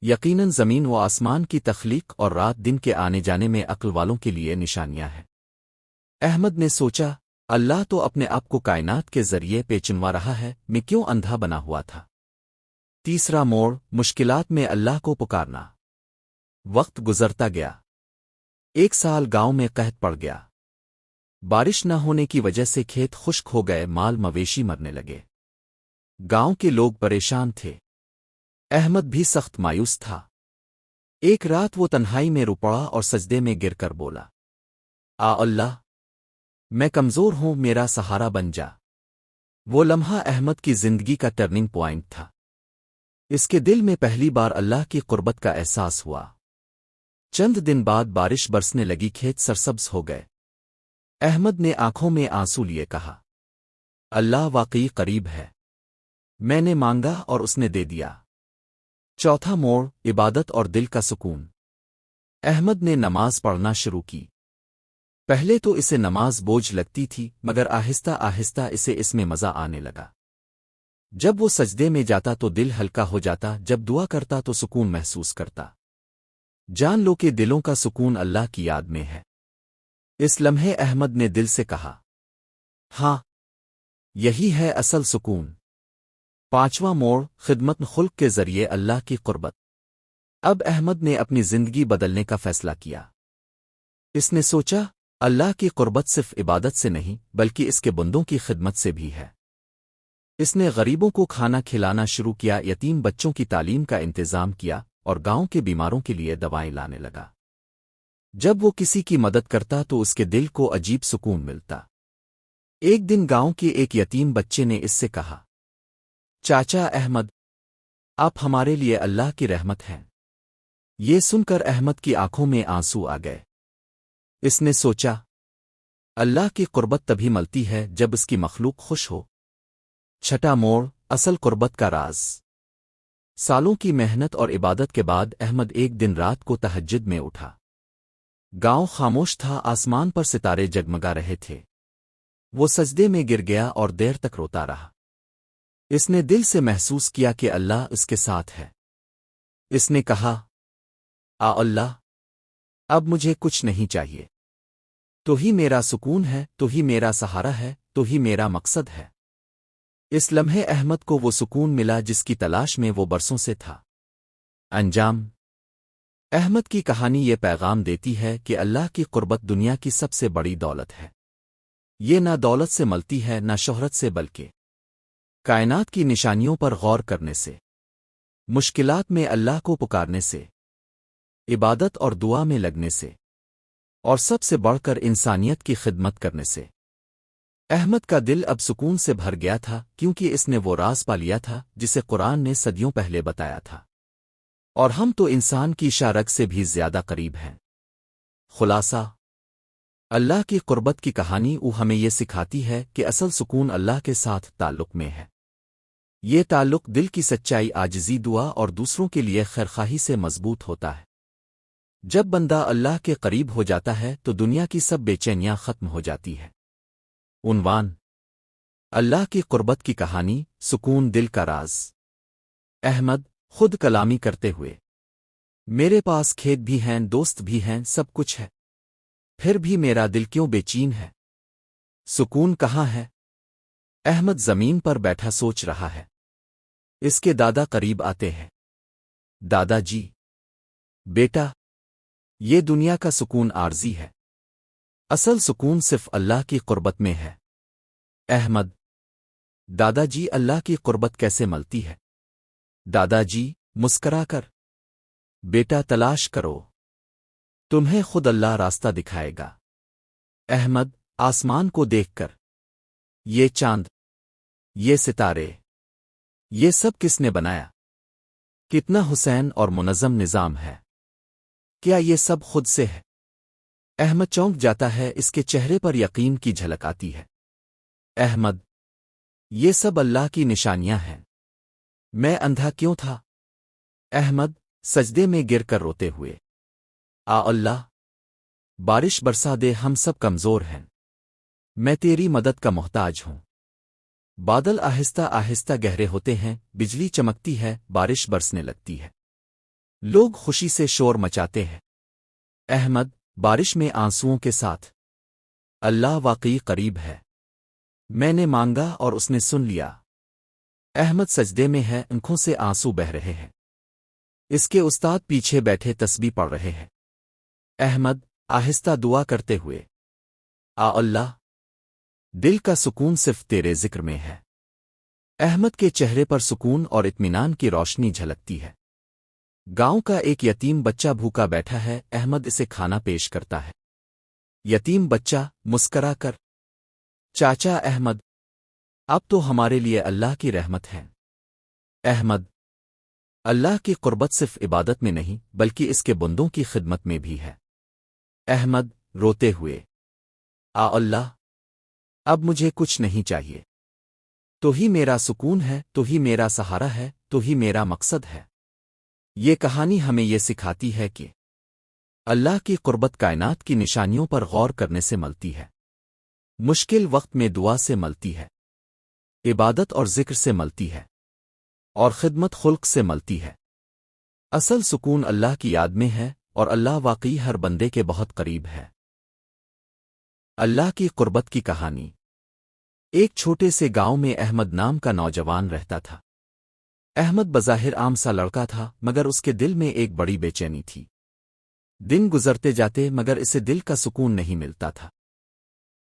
S1: یقیناً زمین و آسمان کی تخلیق اور رات دن کے آنے جانے میں عقل والوں کے لیے نشانیاں ہیں۔ احمد نے سوچا: اللہ تو اپنے آپ کو کائنات کے ذریعے پہچنوا رہا ہے، میں کیوں اندھا بنا ہوا تھا؟ تیسرا موڑ: مشکلات میں اللہ کو پکارنا۔ وقت گزرتا گیا۔ ایک سال گاؤں میں قحط پڑ گیا۔ بارش نہ ہونے کی وجہ سے کھیت خشک ہو گئے، مال مویشی مرنے لگے۔ گاؤں کے لوگ پریشان تھے۔ احمد بھی سخت مایوس تھا۔ ایک رات وہ تنہائی میں رو پڑا اور سجدے میں گر کر بولا: اللہ، میں کمزور ہوں، میرا سہارا بن جا۔ وہ لمحہ احمد کی زندگی کا ٹرننگ پوائنٹ تھا۔ اس کے دل میں پہلی بار اللہ کی قربت کا احساس ہوا۔ چند دن بعد بارش برسنے لگی، کھیت سرسبز ہو گئے۔ احمد نے آنکھوں میں آنسو لیے کہا: اللہ واقعی قریب ہے، میں نے مانگا اور اس نے دے دیا۔ چوتھا موڑ: عبادت اور دل کا سکون۔ احمد نے نماز پڑھنا شروع کی۔ پہلے تو اسے نماز بوجھ لگتی تھی مگر آہستہ آہستہ اسے اس میں مزہ آنے لگا۔ جب وہ سجدے میں جاتا تو دل ہلکا ہو جاتا، جب دعا کرتا تو سکون محسوس کرتا۔ جان لو کہ دلوں کا سکون اللہ کی یاد میں ہے۔ اس لمحے احمد نے دل سے کہا: ہاں، یہی ہے اصل سکون۔ پانچواں موڑ: خدمت خلق کے ذریعے اللہ کی قربت۔ اب احمد نے اپنی زندگی بدلنے کا فیصلہ کیا۔ اس نے سوچا: اللہ کی قربت صرف عبادت سے نہیں بلکہ اس کے بندوں کی خدمت سے بھی ہے۔ اس نے غریبوں کو کھانا کھلانا شروع کیا، یتیم بچوں کی تعلیم کا انتظام کیا اور گاؤں کے بیماروں کے لیے دوائیں لانے لگا۔ جب وہ کسی کی مدد کرتا تو اس کے دل کو عجیب سکون ملتا۔ ایک دن گاؤں کے ایک یتیم بچے نے اس سے کہا: چاچا احمد، آپ ہمارے لیے اللہ کی رحمت ہیں۔ یہ سن کر احمد کی آنکھوں میں آنسو آ گئے۔ اس نے سوچا: اللہ کی قربت تبھی ملتی ہے جب اس کی مخلوق خوش ہو۔ چھٹا موڑ: اصل قربت کا راز۔ سالوں کی محنت اور عبادت کے بعد احمد ایک دن رات کو تہجد میں اٹھا۔ گاؤں خاموش تھا، آسمان پر ستارے جگمگا رہے تھے۔ وہ سجدے میں گر گیا اور دیر تک روتا رہا۔ اس نے دل سے محسوس کیا کہ اللہ اس کے ساتھ ہے۔ اس نے کہا: اللہ، اب مجھے کچھ نہیں چاہیے، تو ہی میرا سکون ہے، تو ہی میرا سہارا ہے، تو ہی میرا مقصد ہے۔ اس لمحے احمد کو وہ سکون ملا جس کی تلاش میں وہ برسوں سے تھا۔ انجام: احمد کی کہانی یہ پیغام دیتی ہے کہ اللہ کی قربت دنیا کی سب سے بڑی دولت ہے۔ یہ نہ دولت سے ملتی ہے نہ شہرت سے، بلکہ کائنات کی نشانیوں پر غور کرنے سے، مشکلات میں اللہ کو پکارنے سے، عبادت اور دعا میں لگنے سے، اور سب سے بڑھ کر انسانیت کی خدمت کرنے سے۔ احمد کا دل اب سکون سے بھر گیا تھا کیونکہ اس نے وہ راز پا لیا تھا جسے قرآن نے صدیوں پہلے بتایا تھا، اور ہم تو انسان کی شارگ سے بھی زیادہ قریب ہیں۔ خلاصہ: اللہ کی قربت کی کہانی وہ ہمیں یہ سکھاتی ہے کہ اصل سکون اللہ کے ساتھ تعلق میں ہے۔ یہ تعلق دل کی سچائی، عاجزی، دعا اور دوسروں کے لیے خیرخواہی سے مضبوط ہوتا ہے۔ جب بندہ اللہ کے قریب ہو جاتا ہے تو دنیا کی سب بے چینیاں ختم ہو جاتی ہے۔ عنوان: اللہ کی قربت کی کہانی، سکون دل کا راز۔ احمد خود کلامی کرتے ہوئے: میرے پاس کھیت بھی ہیں، دوست بھی ہیں، سب کچھ ہے، پھر بھی میرا دل کیوں بے چین ہے؟ سکون کہاں ہے؟ احمد زمین پر بیٹھا سوچ رہا ہے۔ اس کے دادا قریب آتے ہیں۔ دادا جی، بیٹا، یہ دنیا کا سکون عارضی ہے، اصل سکون صرف اللہ کی قربت میں ہے۔ احمد: دادا جی، اللہ کی قربت کیسے ملتی ہے؟ دادا جی مسکرا کر: بیٹا تلاش کرو، تمہیں خود اللہ راستہ دکھائے گا۔ احمد آسمان کو دیکھ کر: یہ چاند، یہ ستارے، یہ سب کس نے بنایا؟ کتنا حسین اور منظم نظام ہے، کیا یہ سب خود سے ہے؟ احمد چونک جاتا ہے، اس کے چہرے پر یقین کی جھلک آتی ہے۔ احمد: یہ سب اللہ کی نشانیاں ہیں، میں اندھا کیوں تھا؟ احمد سجدے میں گر کر روتے ہوئے: اللہ، بارش برسا دے، ہم سب کمزور ہیں، میں تیری مدد کا محتاج ہوں۔ بادل آہستہ آہستہ گہرے ہوتے ہیں، بجلی چمکتی ہے، بارش برسنے لگتی ہے، لوگ خوشی سے شور مچاتے ہیں۔ احمد بارش میں آنسوؤں کے ساتھ: اللہ واقعی قریب ہے، میں نے مانگا اور اس نے سن لیا۔ احمد سجدے میں ہے، آنکھوں سے آنسو بہہ رہے ہیں، اس کے استاد پیچھے بیٹھے تسبیح پڑھ رہے ہیں۔ احمد آہستہ دعا کرتے ہوئے: اللہ، دل کا سکون صرف تیرے ذکر میں ہے۔ احمد کے چہرے پر سکون اور اطمینان کی روشنی جھلکتی ہے۔ گاؤں کا ایک یتیم بچہ بھوکا بیٹھا ہے، احمد اسے کھانا پیش کرتا ہے۔ یتیم بچہ مسکرا کر: چاچا احمد، اب تو ہمارے لیے اللہ کی رحمت ہے۔ احمد: اللہ کی قربت صرف عبادت میں نہیں بلکہ اس کے بندوں کی خدمت میں بھی ہے۔ احمد روتے ہوئے: اللہ، اب مجھے کچھ نہیں چاہیے، تو ہی میرا سکون ہے، تو ہی میرا سہارا ہے، تو ہی میرا مقصد ہے۔ یہ کہانی ہمیں یہ سکھاتی ہے کہ اللہ کی قربت کائنات کی نشانیوں پر غور کرنے سے ملتی ہے، مشکل وقت میں دعا سے ملتی ہے، عبادت اور ذکر سے ملتی ہے، اور خدمت خلق سے ملتی ہے۔ اصل سکون اللہ کی یاد میں ہے، اور اللہ واقعی ہر بندے کے بہت قریب ہے۔ اللہ کی قربت کی کہانی۔ ایک چھوٹے سے گاؤں میں احمد نام کا نوجوان رہتا تھا۔ احمد بظاہر عام سا لڑکا تھا، مگر اس کے دل میں ایک بڑی بے چینی تھی۔ دن گزرتے جاتے مگر اسے دل کا سکون نہیں ملتا تھا۔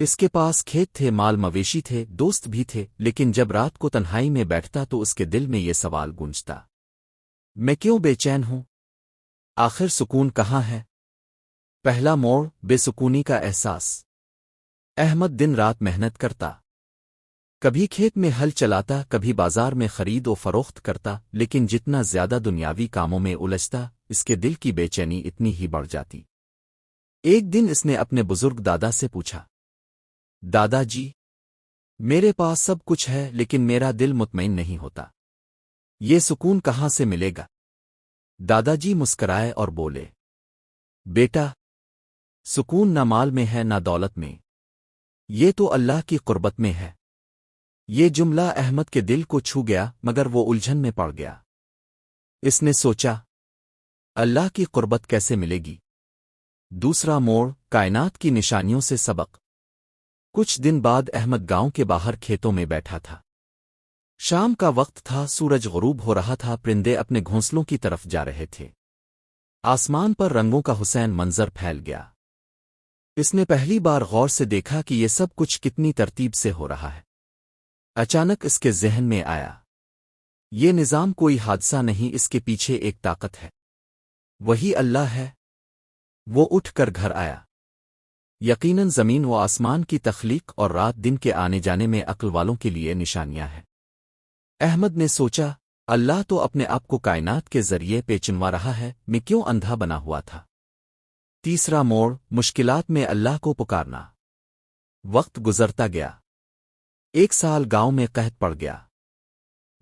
S1: اس کے پاس کھیت تھے، مال مویشی تھے، دوست بھی تھے، لیکن جب رات کو تنہائی میں بیٹھتا تو اس کے دل میں یہ سوال گونجتا: میں کیوں بے چین ہوں؟ آخر سکون کہاں ہے؟ پہلا موڑ: بے سکونی کا احساس۔ احمد دن رات محنت کرتا، کبھی کھیت میں ہل چلاتا، کبھی بازار میں خرید و فروخت کرتا، لیکن جتنا زیادہ دنیاوی کاموں میں الجھتا، اس کے دل کی بے چینی اتنی ہی بڑھ جاتی۔ ایک دن اس نے اپنے بزرگ دادا سے پوچھا: دادا جی، میرے پاس سب کچھ ہے لیکن میرا دل مطمئن نہیں ہوتا، یہ سکون کہاں سے ملے گا؟ دادا جی مسکرائے اور بولے: بیٹا، سکون نہ مال میں ہے نہ دولت میں، یہ تو اللہ کی قربت میں ہے۔ یہ جملہ احمد کے دل کو چھو گیا، مگر وہ الجھن میں پڑ گیا۔ اس نے سوچا، اللہ کی قربت کیسے ملے گی؟ دوسرا موڑ: کائنات کی نشانیوں سے سبق۔ کچھ دن بعد احمد گاؤں کے باہر کھیتوں میں بیٹھا تھا۔ شام کا وقت تھا، سورج غروب ہو رہا تھا، پرندے اپنے گھونسلوں کی طرف جا رہے تھے۔ آسمان پر رنگوں کا حسین منظر پھیل گیا۔ اس نے پہلی بار غور سے دیکھا کہ یہ سب کچھ کتنی ترتیب سے ہو رہا ہے۔ اچانک اس کے ذہن میں آیا، یہ نظام کوئی حادثہ نہیں، اس کے پیچھے ایک طاقت ہے، وہی اللہ ہے۔ وہ اٹھ کر گھر آیا۔ یقیناً زمین و آسمان کی تخلیق اور رات دن کے آنے جانے میں عقل والوں کے لیے نشانیاں ہیں۔ احمد نے سوچا، اللہ تو اپنے آپ کو کائنات کے ذریعے پہچنوا رہا ہے، میں کیوں اندھا بنا ہوا تھا؟ تیسرا موڑ، مشکلات میں اللہ کو پکارنا۔ وقت گزرتا گیا۔ ایک سال گاؤں میں قحط پڑ گیا۔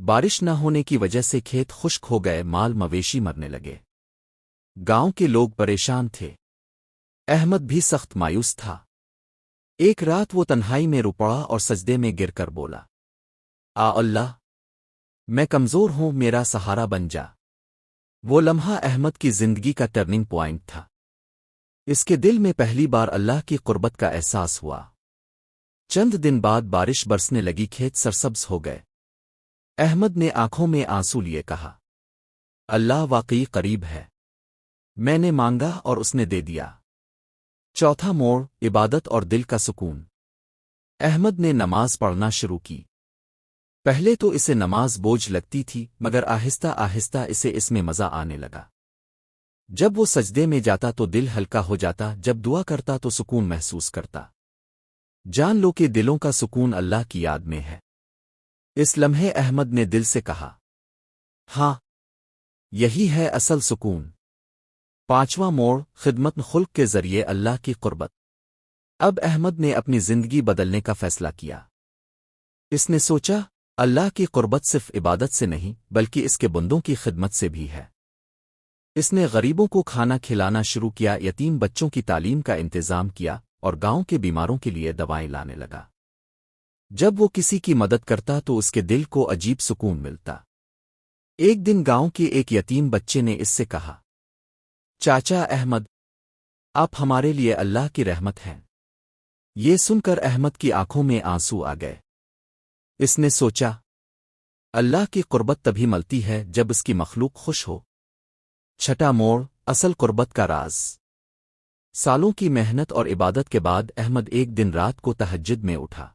S1: بارش نہ ہونے کی وجہ سے کھیت خشک ہو گئے، مال مویشی مرنے لگے۔ گاؤں کے لوگ پریشان تھے۔ احمد بھی سخت مایوس تھا۔ ایک رات وہ تنہائی میں رو پڑا اور سجدے میں گر کر بولا، اللہ، میں کمزور ہوں، میرا سہارا بن جا۔ وہ لمحہ احمد کی زندگی کا ٹرننگ پوائنٹ تھا۔ اس کے دل میں پہلی بار اللہ کی قربت کا احساس ہوا۔ چند دن بعد بارش برسنے لگی، کھیت سرسبز ہو گئے۔ احمد نے آنکھوں میں آنسو لیے کہا، اللہ واقعی قریب ہے۔ میں نے مانگا اور اس نے دے دیا۔ چوتھا موڑ، عبادت اور دل کا سکون۔ احمد نے نماز پڑھنا شروع کی۔ پہلے تو اسے نماز بوجھ لگتی تھی، مگر آہستہ آہستہ اسے اس میں مزہ آنے لگا۔ جب وہ سجدے میں جاتا تو دل ہلکا ہو جاتا، جب دعا کرتا تو سکون محسوس کرتا۔ جان لو کہ دلوں کا سکون اللہ کی یاد میں ہے۔ اس لمحے احمد نے دل سے کہا، ہاں، یہی ہے اصل سکون۔ پانچواں موڑ، خدمت خلق کے ذریعے اللہ کی قربت۔ اب احمد نے اپنی زندگی بدلنے کا فیصلہ کیا۔ اس نے سوچا، اللہ کی قربت صرف عبادت سے نہیں بلکہ اس کے بندوں کی خدمت سے بھی ہے۔ اس نے غریبوں کو کھانا کھلانا شروع کیا، یتیم بچوں کی تعلیم کا انتظام کیا اور گاؤں کے بیماروں کے لیے دوائیں لانے لگا۔ جب وہ کسی کی مدد کرتا تو اس کے دل کو عجیب سکون ملتا۔ ایک دن گاؤں کے ایک یتیم بچے نے اس سے کہا، چاچا احمد، آپ ہمارے لیے اللہ کی رحمت ہیں۔ یہ سن کر احمد کی آنکھوں میں آنسو آ گئے۔ اس نے سوچا، اللہ کی قربت تبھی ملتی ہے جب اس کی مخلوق خوش ہو۔ چھٹا موڑ، اصل قربت کا راز۔ سالوں کی محنت اور عبادت کے بعد احمد ایک دن رات کو تہجد میں اٹھا۔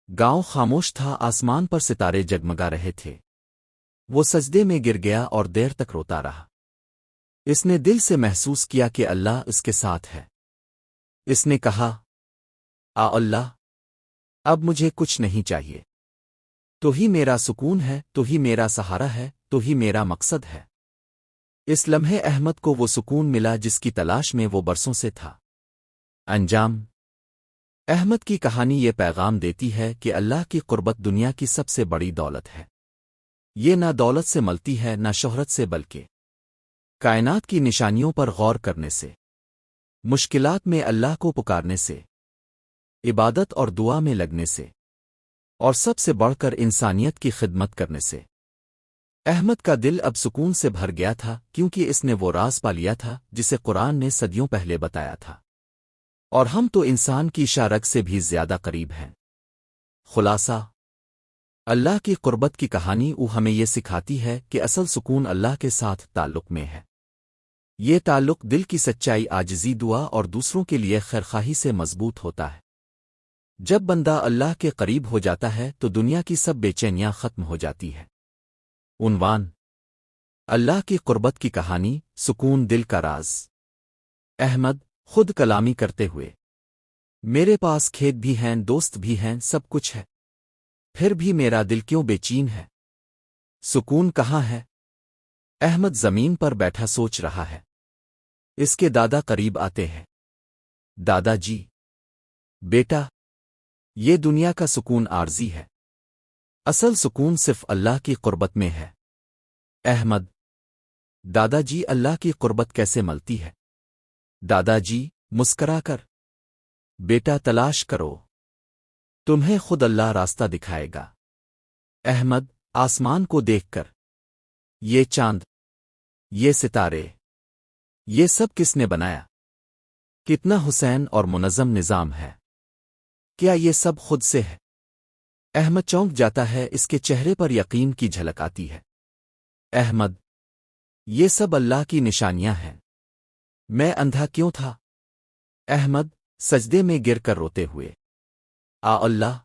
S1: گاؤں خاموش تھا، آسمان پر ستارے جگمگا رہے تھے۔ وہ سجدے میں گر گیا اور دیر تک روتا رہا۔ اس نے دل سے محسوس کیا کہ اللہ اس کے ساتھ ہے۔ اس نے کہا، اللہ، اب مجھے کچھ نہیں چاہیے۔ تو ہی میرا سکون ہے، تو ہی میرا سہارا ہے، تو ہی میرا مقصد ہے۔ اس لمحے احمد کو وہ سکون ملا جس کی تلاش میں وہ برسوں سے تھا۔ انجام۔ احمد کی کہانی یہ پیغام دیتی ہے کہ اللہ کی قربت دنیا کی سب سے بڑی دولت ہے۔ یہ نہ دولت سے ملتی ہے، نہ شہرت سے، بلکہ کائنات کی نشانیوں پر غور کرنے سے، مشکلات میں اللہ کو پکارنے سے، عبادت اور دعا میں لگنے سے، اور سب سے بڑھ کر انسانیت کی خدمت کرنے سے۔ احمد کا دل اب سکون سے بھر گیا تھا، کیونکہ اس نے وہ راز پا لیا تھا جسے قرآن نے صدیوں پہلے بتایا تھا، اور ہم تو انسان کی شارگ سے بھی زیادہ قریب ہیں۔ خلاصہ، اللہ کی قربت کی کہانی ہمیں یہ سکھاتی ہے کہ اصل سکون اللہ کے ساتھ تعلق میں ہے۔ یہ تعلق دل کی سچائی، عاجزی، دعا اور دوسروں کے لیے خیرخواہی سے مضبوط ہوتا ہے۔ جب بندہ اللہ کے قریب ہو جاتا ہے تو دنیا کی سب بے چینیاں ختم ہو جاتی ہے۔ عنوان: اللہ کی قربت کی کہانی، سکون دل کا راز۔ احمد خود کلامی کرتے ہوئے، میرے پاس کھیت بھی ہیں، دوست بھی ہیں، سب کچھ ہے، پھر بھی میرا دل کیوں بے چین ہے؟ سکون کہاں ہے؟ احمد زمین پر بیٹھا سوچ رہا ہے۔ اس کے دادا قریب آتے ہیں۔ دادا جی، بیٹا، یہ دنیا کا سکون عارضی ہے، اصل سکون صرف اللہ کی قربت میں ہے۔ احمد: دادا جی، اللہ کی قربت کیسے ملتی ہے؟ دادا جی مسکرا کر: بیٹا تلاش کرو، تمہیں خود اللہ راستہ دکھائے گا۔ احمد آسمان کو دیکھ کر: یہ چاند، یہ ستارے، یہ سب کس نے بنایا؟ کتنا حسین اور منظم نظام ہے، کیا یہ سب خود سے ہے؟ احمد چونک جاتا ہے، اس کے چہرے پر یقین کی جھلک آتی ہے۔ احمد: یہ سب اللہ کی نشانیاں ہیں، میں اندھا کیوں تھا؟ احمد سجدے میں گر کر روتے ہوئے: اللہ،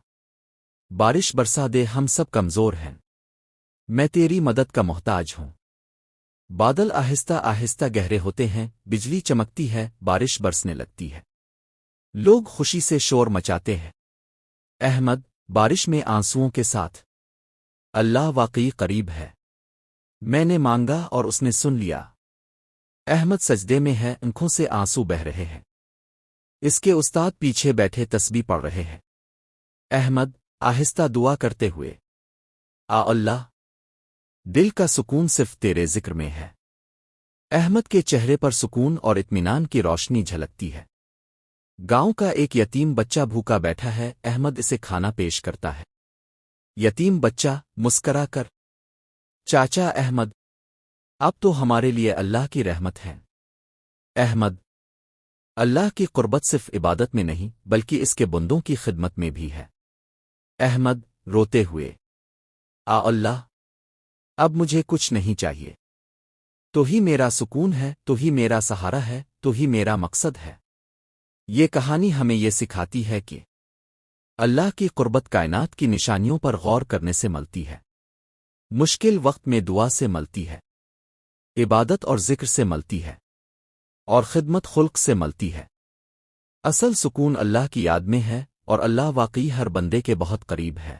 S1: بارش برسا دے، ہم سب کمزور ہیں، میں تیری مدد کا محتاج ہوں۔ بادل آہستہ آہستہ گہرے ہوتے ہیں، بجلی چمکتی ہے، بارش برسنے لگتی ہے، لوگ خوشی سے شور مچاتے ہیں۔ احمد بارش میں آنسوؤں کے ساتھ: اللہ واقعی قریب ہے، میں نے مانگا اور اس نے سن لیا۔ احمد سجدے میں ہے، آنکھوں سے آنسو بہ رہے ہیں۔ اس کے استاد پیچھے بیٹھے تسبیح پڑھ رہے ہیں۔ احمد آہستہ دعا کرتے ہوئے، اللہ، دل کا سکون صرف تیرے ذکر میں ہے۔ احمد کے چہرے پر سکون اور اطمینان کی روشنی جھلکتی ہے۔ گاؤں کا ایک یتیم بچہ بھوکا بیٹھا ہے، احمد اسے کھانا پیش کرتا ہے۔ یتیم بچہ مسکرا کر، چاچا احمد، اب تو ہمارے لیے اللہ کی رحمت ہے۔ احمد، اللہ کی قربت صرف عبادت میں نہیں بلکہ اس کے بندوں کی خدمت میں بھی ہے۔ احمد روتے ہوئے، اللہ، اب مجھے کچھ نہیں چاہیے، تو ہی میرا سکون ہے، تو ہی میرا سہارا ہے، تو ہی میرا مقصد ہے۔ یہ کہانی ہمیں یہ سکھاتی ہے کہ اللہ کی قربت کائنات کی نشانیوں پر غور کرنے سے ملتی ہے، مشکل وقت میں دعا سے ملتی ہے، عبادت اور ذکر سے ملتی ہے، اور خدمت خلق سے ملتی ہے۔ اصل سکون اللہ کی یاد میں ہے، اور اللہ واقعی ہر بندے کے بہت قریب ہے۔